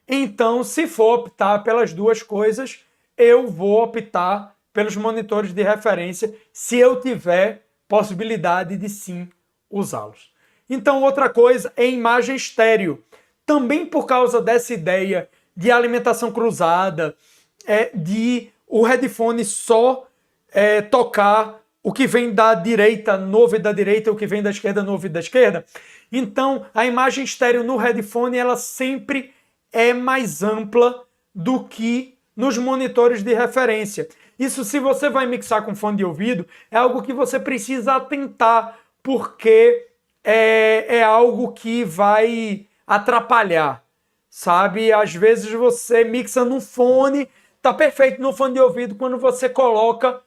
Então, se for optar pelas duas coisas, eu vou optar pelos monitores de referência se eu tiver possibilidade de sim usá-los. Então, outra coisa é imagem estéreo. Também por causa dessa ideia de alimentação cruzada, de o headphone só tocar o que vem da direita no ouvido da direita, o que vem da esquerda no ouvido da esquerda. Então, a imagem estéreo no headphone, ela sempre é mais ampla do que nos monitores de referência. Isso, se você vai mixar com fone de ouvido, é algo que você precisa atentar, porque é algo que vai atrapalhar, sabe? Às vezes você mixa no fone, tá perfeito no fone de ouvido, quando você coloca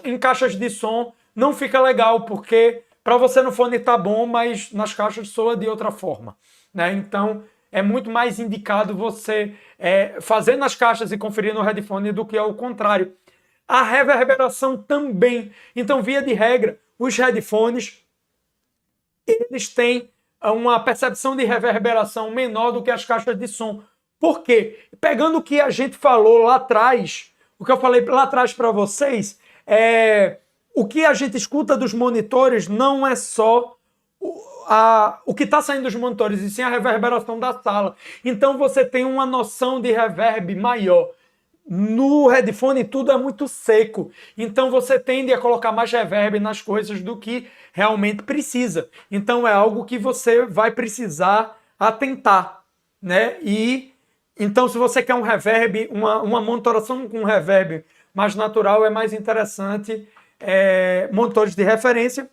em caixas de som, não fica legal, porque para você no fone tá bom, mas nas caixas soa de outra forma, né? Então, é muito mais indicado você fazer nas caixas e conferir no headphone do que ao contrário. A reverberação também. Então, via de regra, os headphones eles têm uma percepção de reverberação menor do que as caixas de som. Por quê? Pegando o que a gente falou lá atrás, o que eu falei lá atrás para vocês, o que a gente escuta dos monitores não é só o que está saindo dos monitores, e sim a reverberação da sala. Então você tem uma noção de reverb maior. No headphone tudo é muito seco, então você tende a colocar mais reverb nas coisas do que realmente precisa. Então é algo que você vai precisar atentar, né? E então se você quer um reverb, uma monitoração com reverb mais natural, é mais interessante monitores de referência.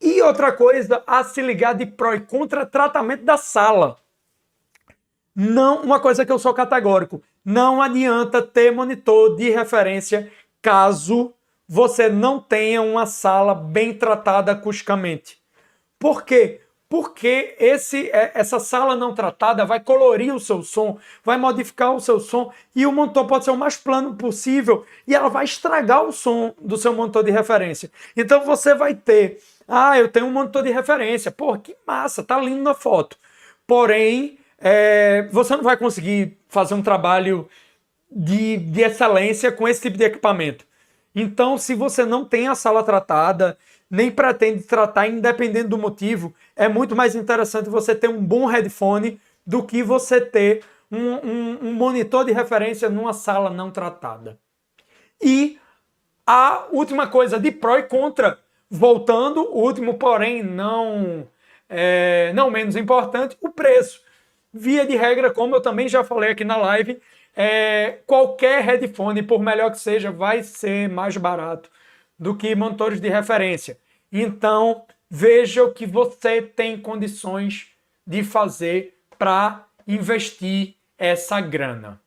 E outra coisa a se ligar de pró e contra, tratamento da sala. Não, uma coisa que eu sou categórico, não adianta ter monitor de referência caso você não tenha uma sala bem tratada acusticamente. Por quê? Porque essa sala não tratada vai colorir o seu som, vai modificar o seu som, e o monitor pode ser o mais plano possível e ela vai estragar o som do seu monitor de referência. Então você vai ter, eu tenho um monitor de referência, pô, que massa, tá lindo na foto. Porém, você não vai conseguir fazer um trabalho de excelência com esse tipo de equipamento. Então, se você não tem a sala tratada, nem pretende tratar, independente do motivo, é muito mais interessante você ter um bom headphone do que você ter um monitor de referência numa sala não tratada. E a última coisa de pró e contra, voltando, o último, porém não menos importante, o preço. Via de regra, como eu também já falei aqui na live, qualquer headphone, por melhor que seja, vai ser mais barato do que monitores de referência. Então, veja o que você tem condições de fazer para investir essa grana.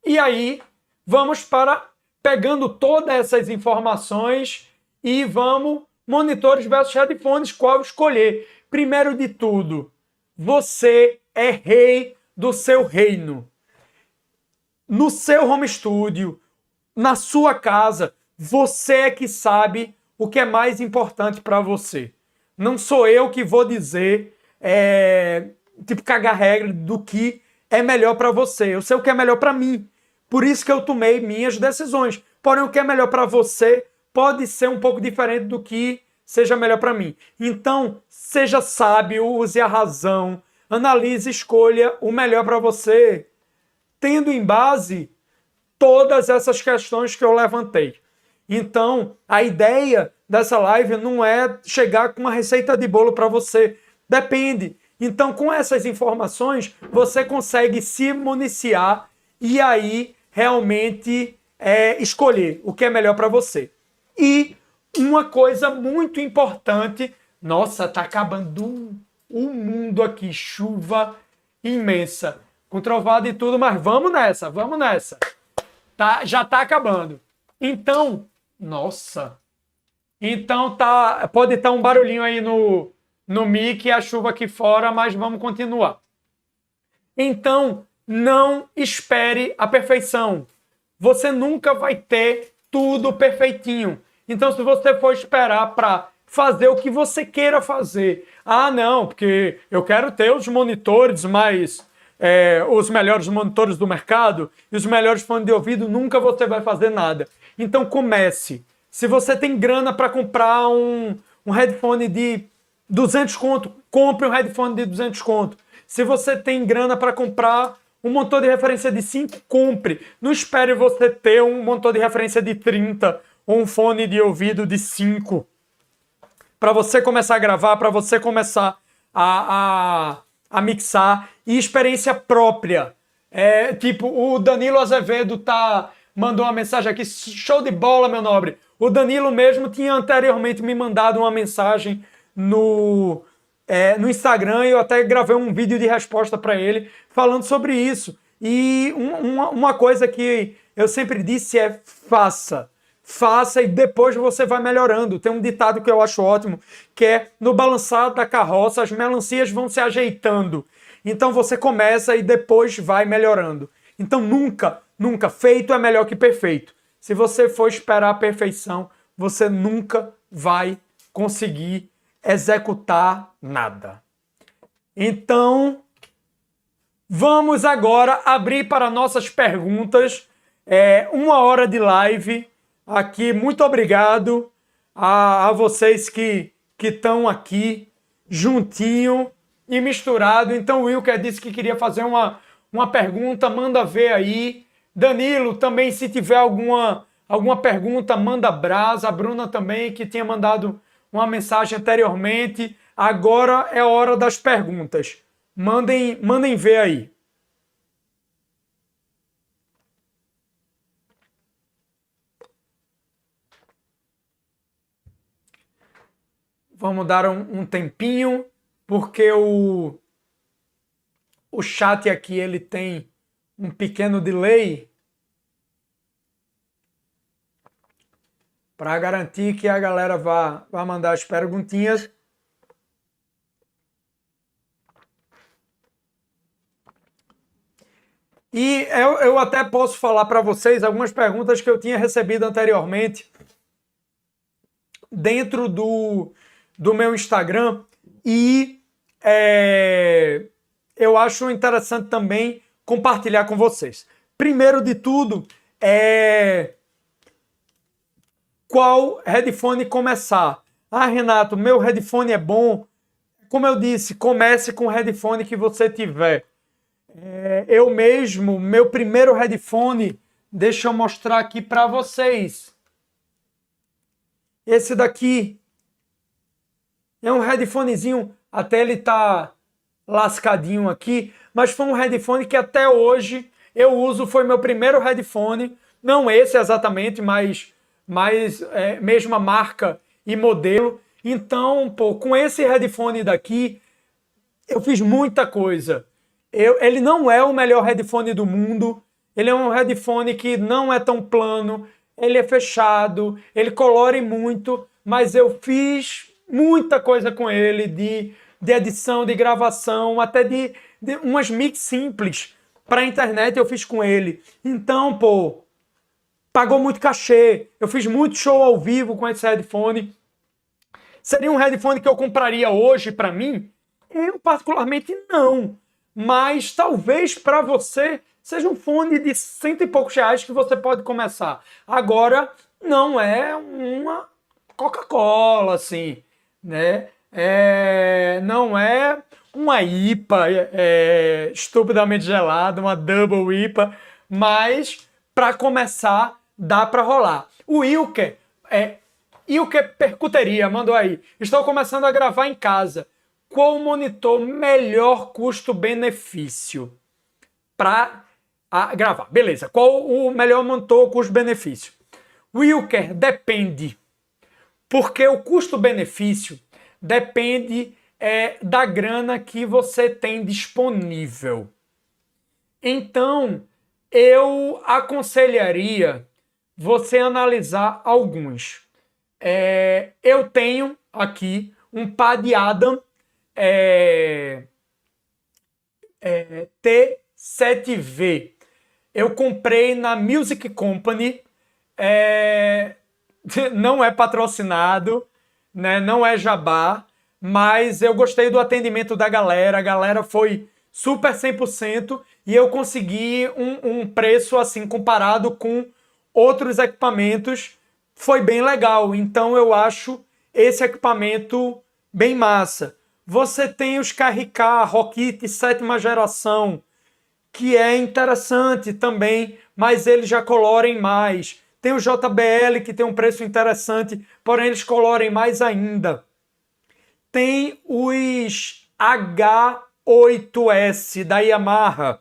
E aí, vamos pegando todas essas informações e vamos, monitores versus headphones, qual escolher? Primeiro de tudo, você é rei do seu reino. No seu home studio, na sua casa, você é que sabe o que é mais importante para você. Não sou eu que vou dizer, cagar regra do que é melhor para você. Eu sei o que é melhor para mim. Por isso que eu tomei minhas decisões. Porém, o que é melhor para você pode ser um pouco diferente do que seja melhor para mim. Então, seja sábio, use a razão, analise e escolha o melhor para você, tendo em base todas essas questões que eu levantei. Então, a ideia dessa live não é chegar com uma receita de bolo para você. Depende. Então, com essas informações, você consegue se municiar e aí realmente escolher o que é melhor para você. E uma coisa muito importante, nossa, tá acabando o mundo aqui, chuva imensa, com trovada e tudo, mas vamos nessa. Já tá acabando. Então, pode estar um barulhinho aí no mic e a chuva aqui fora, mas vamos continuar. Então, não espere a perfeição. Você nunca vai ter tudo perfeitinho. Então, se você for esperar para fazer o que você queira fazer, não, porque eu quero ter os monitores os melhores monitores do mercado e os melhores fones de ouvido, nunca você vai fazer nada. Então comece. Se você tem grana para comprar um headphone de 200 conto, compre um headphone de 200 conto. Se você tem grana para comprar um monitor de referência de 5, compre. Não espere você ter um monitor de referência de 30 ou um fone de ouvido de 5 para você começar a gravar, para você começar a mixar. E experiência própria. O Danilo Azevedo mandou uma mensagem aqui, show de bola, meu nobre. O Danilo mesmo tinha anteriormente me mandado uma mensagem no Instagram, e eu até gravei um vídeo de resposta para ele falando sobre isso. E uma coisa que eu sempre disse é faça e depois você vai melhorando. Tem um ditado que eu acho ótimo, que é: no balançar da carroça as melancias vão se ajeitando. Então você começa e depois vai melhorando. Então nunca feito é melhor que perfeito. Se você for esperar a perfeição, você nunca vai conseguir executar nada. Então, vamos agora abrir para nossas perguntas. 1 hora de live aqui. Muito obrigado a vocês que estão aqui juntinho e misturado. Então, o Wilker disse que queria fazer uma pergunta. Manda ver aí. Danilo, também, se tiver alguma pergunta, manda brasa. A Bruna também, que tinha mandado uma mensagem anteriormente. Agora é a hora das perguntas. Mandem ver aí. Vamos dar um tempinho, porque o chat aqui ele tem um pequeno delay para garantir que a galera vá mandar as perguntinhas. E eu até posso falar para vocês algumas perguntas que eu tinha recebido anteriormente dentro do meu Instagram e eu acho interessante também compartilhar com vocês. Primeiro de tudo, qual headphone começar? Ah, Renato, meu headphone é bom. Como eu disse, comece com o headphone que você tiver. Eu mesmo, meu primeiro headphone, deixa eu mostrar aqui para vocês. Esse daqui é um headphonezinho, até ele tá lascadinho aqui, mas foi um headphone que até hoje eu uso, foi meu primeiro headphone, não esse exatamente, mas mesma marca e modelo. Então, com esse headphone daqui, eu fiz muita coisa. Ele não é o melhor headphone do mundo, ele é um headphone que não é tão plano, ele é fechado, ele colore muito, mas eu fiz muita coisa com ele, de edição, de gravação, até de umas mix simples para a internet eu fiz com ele. Então, pagou muito cachê, eu fiz muito show ao vivo com esse headphone. Seria um headphone que eu compraria hoje para mim? Eu particularmente não. Mas talvez para você seja um fone de R$100 e poucos que você pode começar. Agora, não é uma Coca-Cola, assim, né? Não é uma IPA estupidamente gelada, uma Double IPA, mas para começar dá para rolar. O Wilker, Wilker Percuteria, mandou aí. Estou começando a gravar em casa. Qual monitor melhor custo-benefício para gravar? Beleza, qual o melhor monitor custo-benefício? Wilker, depende. Porque o custo-benefício depende da grana que você tem disponível. Então, eu aconselharia você analisar alguns. Eu tenho aqui um Pad Adam T7V. Eu comprei na Music Company. Não é patrocinado, né? Não é jabá, mas eu gostei do atendimento da galera. A galera foi super 100% e eu consegui um preço assim comparado com outros equipamentos. Foi bem legal. Então eu acho esse equipamento bem massa. Você tem os KRK Rokit 7ª geração, que é interessante também, mas eles já colorem mais. Tem o JBL, que tem um preço interessante, porém eles colorem mais ainda. Tem os H8S da Yamaha,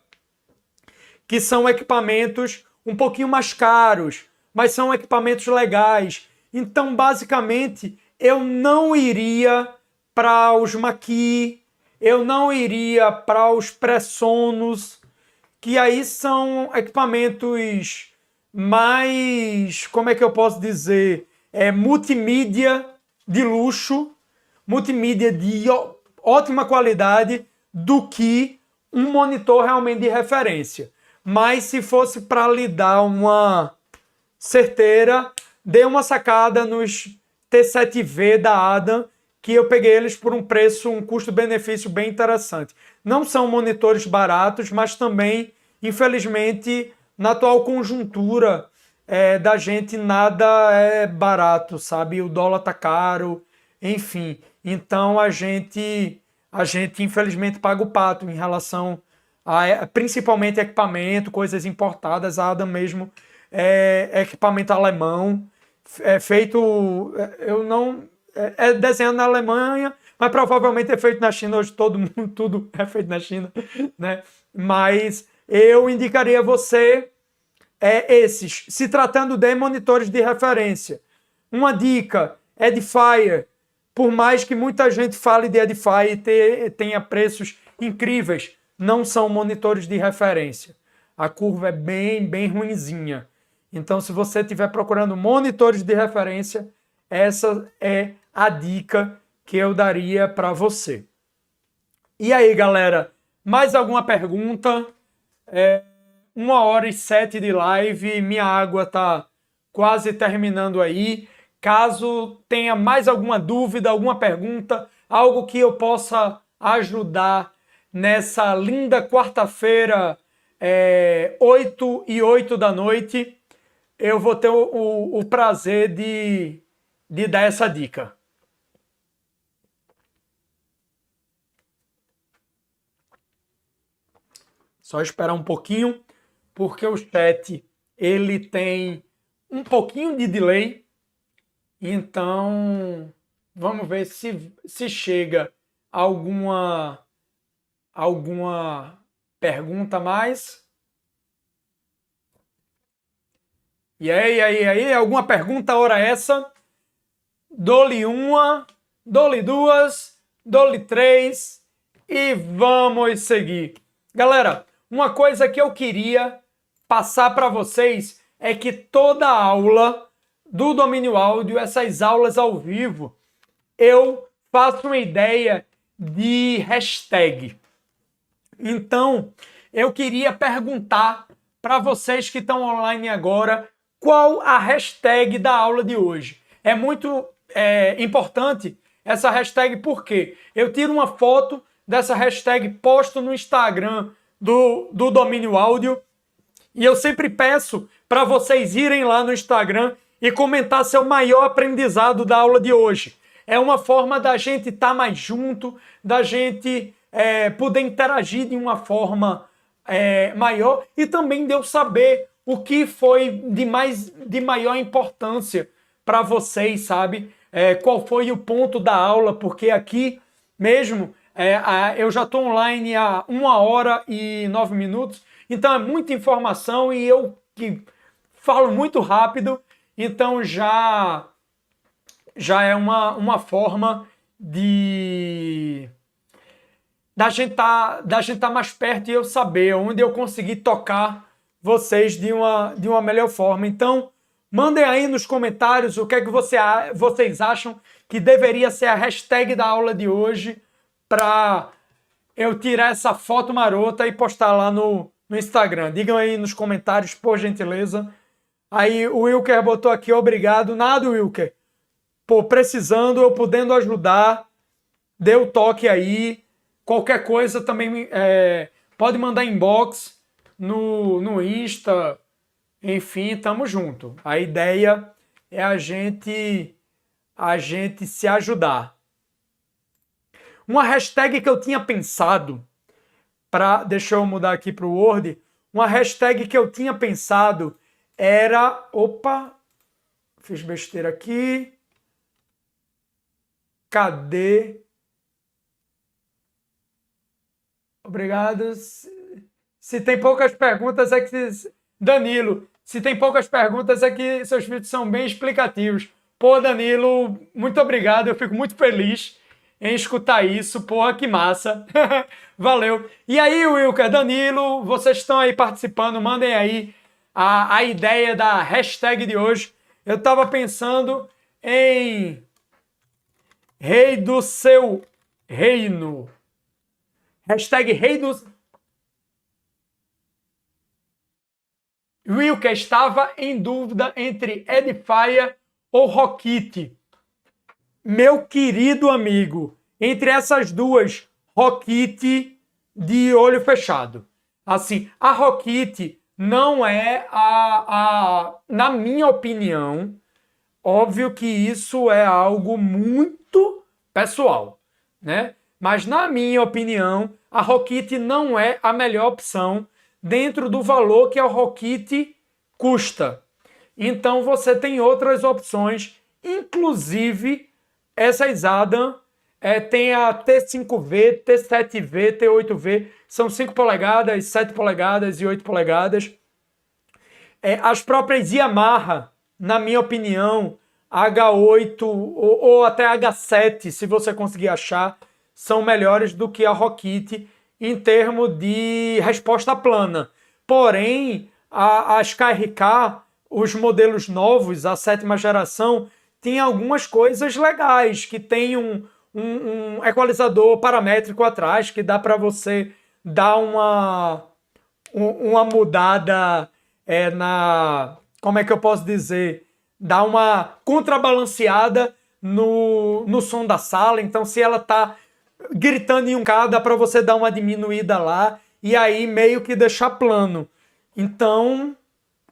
que são equipamentos um pouquinho mais caros, mas são equipamentos legais. Então, basicamente, eu não iria para os Maki, eu não iria para os Presonus, que aí são equipamentos mais, como é que eu posso dizer, multimídia de luxo, multimídia de ótima qualidade, do que um monitor realmente de referência. Mas se fosse para lhe dar uma certeira, dê uma sacada nos T7V da Adam, que eu peguei eles por um preço, um custo-benefício bem interessante. Não são monitores baratos, mas também, infelizmente, na atual conjuntura da gente, nada é barato, sabe? O dólar tá caro, enfim. Então a gente infelizmente paga o pato em relação a principalmente equipamento, coisas importadas. A Adam mesmo é equipamento alemão, feito, eu não, desenhado na Alemanha, mas provavelmente é feito na China. Hoje todo mundo, tudo é feito na China, né? Mas eu indicaria você esses, se tratando de monitores de referência. Uma dica, Edifier. Por mais que muita gente fale de Edifier e tenha preços incríveis, não são monitores de referência. A curva é bem ruinzinha. Então, se você estiver procurando monitores de referência, essa é a dica que eu daria para você. E aí, galera, mais alguma pergunta? 1h07 de live, minha água tá quase terminando aí. Caso tenha mais alguma dúvida, alguma pergunta, algo que eu possa ajudar nessa linda quarta-feira, 8h08 da noite, eu vou ter o prazer de dar essa dica. Só esperar um pouquinho, porque o chat ele tem um pouquinho de delay. Então, vamos ver se chega alguma pergunta a mais. E aí, alguma pergunta hora essa? Dou-lhe uma, dou-lhe duas, dou-lhe três e vamos seguir. Galera, uma coisa que eu queria passar para vocês é que toda aula do Domínio Áudio, essas aulas ao vivo, eu faço uma ideia de hashtag. Então, eu queria perguntar para vocês que estão online agora, qual a hashtag da aula de hoje? É muito importante essa hashtag, porque eu tiro uma foto dessa hashtag, posto no Instagram do Domínio Áudio, e eu sempre peço para vocês irem lá no Instagram e comentar seu maior aprendizado da aula de hoje. É uma forma da gente estar mais junto, da gente poder interagir de uma forma maior, e também de eu saber o que foi de maior importância para vocês, sabe? Qual foi o ponto da aula, porque aqui mesmo eu já estou online há 1h09, então é muita informação e eu que falo muito rápido, então já é uma forma da gente tá mais perto e eu saber onde eu conseguir tocar vocês de uma melhor forma. Então, mandem aí nos comentários o que é que vocês acham que deveria ser a hashtag da aula de hoje, para eu tirar essa foto marota e postar lá no Instagram. Digam aí nos comentários, por gentileza. Aí o Wilker botou aqui, obrigado. Nada, Wilker. Pô, precisando, eu podendo ajudar, dê o toque aí. Qualquer coisa também pode mandar inbox no Insta. Enfim, tamo junto. A ideia é a gente se ajudar. Uma hashtag que eu tinha pensado, deixa eu mudar aqui para o Word, uma hashtag que eu tinha pensado era... Opa, fiz besteira aqui. Cadê? Obrigado. Se tem poucas perguntas é que... Danilo, se tem poucas perguntas é que seus vídeos são bem explicativos. Pô, Danilo, muito obrigado. Eu fico muito feliz em escutar isso. Porra, que massa. Valeu. E aí, Wilker, Danilo, vocês estão aí participando. Mandem aí a ideia da hashtag de hoje. Eu estava pensando em Rei do Seu Reino. Hashtag Rei do... Wilker estava em dúvida entre Edifier ou Rockit. Meu querido amigo, entre essas duas, Rockit de olho fechado. Assim, a Rockit não é na minha opinião, óbvio que isso é algo muito pessoal, né? Mas na minha opinião, a Rockit não é a melhor opção dentro do valor que a Rockit custa. Então você tem outras opções, inclusive essas Adam, tem a T5V, T7V, T8V, são 5 polegadas, 7 polegadas e 8 polegadas. As próprias Yamaha, na minha opinião, H8 ou até H7, se você conseguir achar, são melhores do que a Rockit em termos de resposta plana. Porém, as KRK, os modelos novos, a 7ª geração, tem algumas coisas legais, que tem um equalizador paramétrico atrás, que dá para você dar uma mudada como é que eu posso dizer? Dar uma contrabalanceada no som da sala. Então, se ela tá gritando em um K, dá para você dar uma diminuída lá e aí meio que deixar plano. Então,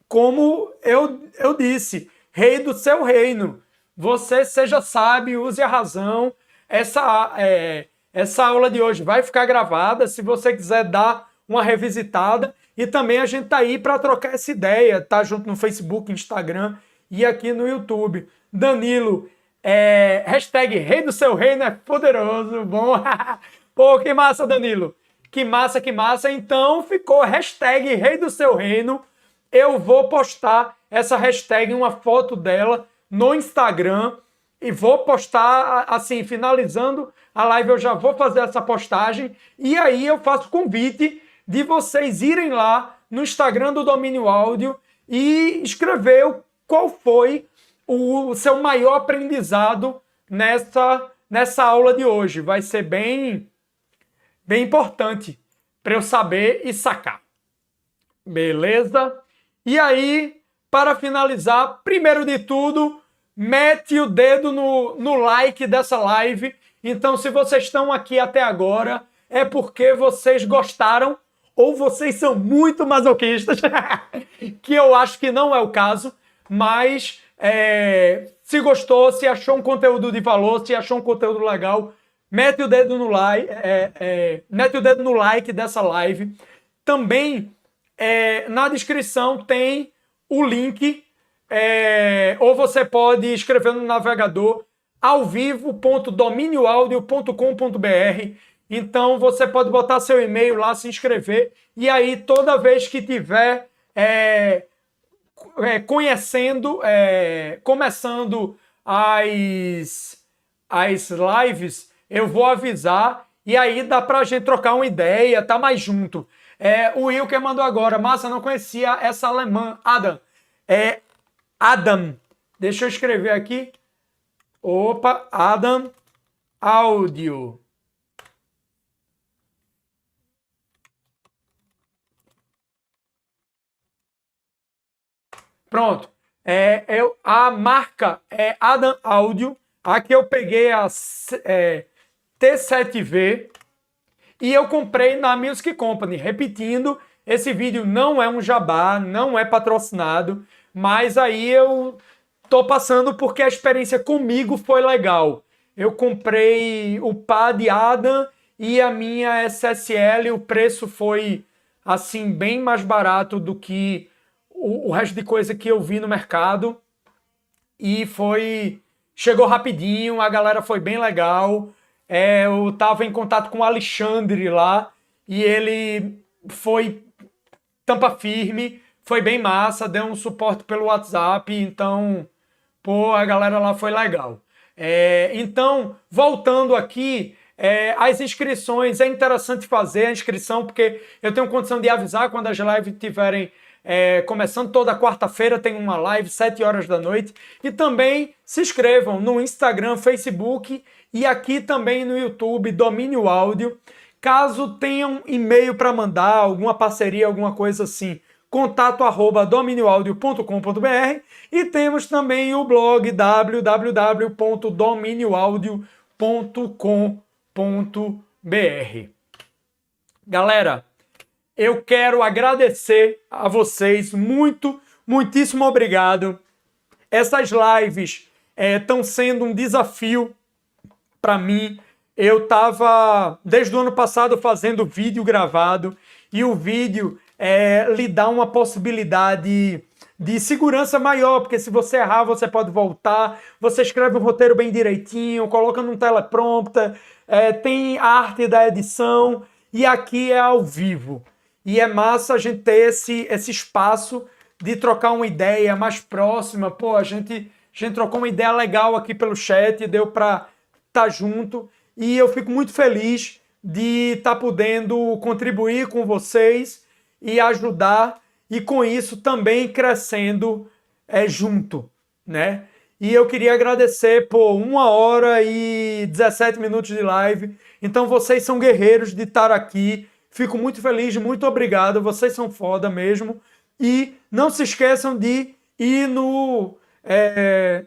como eu disse, rei do seu reino, você seja sábio, use a razão. Essa aula de hoje vai ficar gravada, se você quiser dar uma revisitada. E também a gente tá aí para trocar essa ideia, tá junto no Facebook, Instagram e aqui no YouTube. Danilo, hashtag rei do seu reino é poderoso, bom. Pô, que massa, Danilo. Que massa, que massa. Então ficou hashtag rei do seu reino. Eu vou postar essa hashtag, uma foto dela no Instagram e vou postar, assim, finalizando a live, eu já vou fazer essa postagem e aí eu faço convite de vocês irem lá no Instagram do Domínio Áudio e escrever qual foi o seu maior aprendizado nessa aula de hoje. Vai ser bem importante para eu saber e sacar. Beleza? E aí, para finalizar, primeiro de tudo, mete o dedo no like dessa live. Então, se vocês estão aqui até agora, é porque vocês gostaram ou vocês são muito masoquistas, que eu acho que não é o caso, mas se gostou, se achou um conteúdo de valor, se achou um conteúdo legal, mete o dedo no like, mete o dedo no like dessa live. Também na descrição tem o link, ou você pode escrever no navegador alvivo.dominioaudio.com.br. Então você pode botar seu e-mail lá, se inscrever, e aí toda vez que tiver começando as lives, eu vou avisar, e aí dá pra gente trocar uma ideia, tá mais junto. O Wilker mandou agora, massa, não conhecia essa alemã, Adam. Adam, deixa eu escrever aqui. Opa, Adam Áudio. Pronto. A marca é Adam Áudio. Aqui eu peguei a T7V e eu comprei na Music Company. Repetindo, esse vídeo não é um jabá, não é patrocinado, mas aí eu tô passando porque a experiência comigo foi legal. Eu comprei o pad Adam e a minha SSL, o preço foi assim bem mais barato do que o resto de coisa que eu vi no mercado, e chegou rapidinho, a galera foi bem legal. Eu tava em contato com o Alexandre lá e ele foi tampa firme, foi bem massa, deu um suporte pelo WhatsApp, então pô, a galera lá foi legal. Então, voltando aqui, as inscrições, é interessante fazer a inscrição, porque eu tenho condição de avisar quando as lives estiverem começando. Toda quarta-feira tem uma live, 7 horas da noite. E também se inscrevam no Instagram, Facebook e aqui também no YouTube, Domínio Áudio. Caso tenham e-mail para mandar, alguma parceria, alguma coisa assim, contato@dominioaudio.com.br, e temos também o blog www.dominioaudio.com.br. Galera, eu quero agradecer a vocês muitíssimo obrigado. Essas lives estão sendo um desafio para mim. Eu estava, desde o ano passado, fazendo vídeo gravado, e o vídeo lhe dá uma possibilidade de segurança maior, porque se você errar, você pode voltar, você escreve um roteiro bem direitinho, coloca num teleprompter, tem a arte da edição, e aqui é ao vivo. E é massa a gente ter esse espaço de trocar uma ideia mais próxima. Pô, a gente trocou uma ideia legal aqui pelo chat, deu para estar junto, e eu fico muito feliz de estar podendo contribuir com vocês e ajudar, e com isso também crescendo junto, né? E eu queria agradecer por 1 hora e 17 minutos de live. Então vocês são guerreiros de estar aqui. Fico muito feliz, muito obrigado. Vocês são foda mesmo. E não se esqueçam de ir no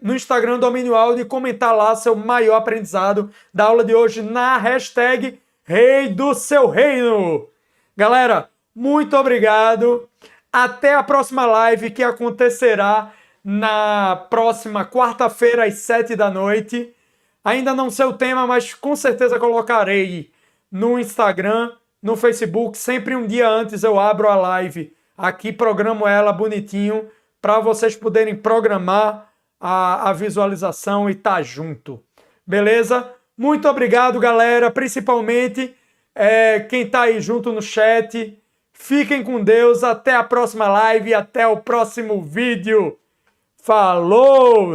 Instagram do Domínio Áudio e comentar lá seu maior aprendizado da aula de hoje na hashtag Rei do Seu Reino. Galera, muito obrigado. Até a próxima live, que acontecerá na próxima quarta-feira às 7 da noite. Ainda não sei o tema, mas com certeza colocarei no Instagram, no Facebook. Sempre um dia antes eu abro a live aqui, programo ela bonitinho para vocês poderem programar a visualização e estar junto. Beleza? Muito obrigado, galera. Principalmente quem está aí junto no chat. Fiquem com Deus. Até a próxima live e até o próximo vídeo. Falou!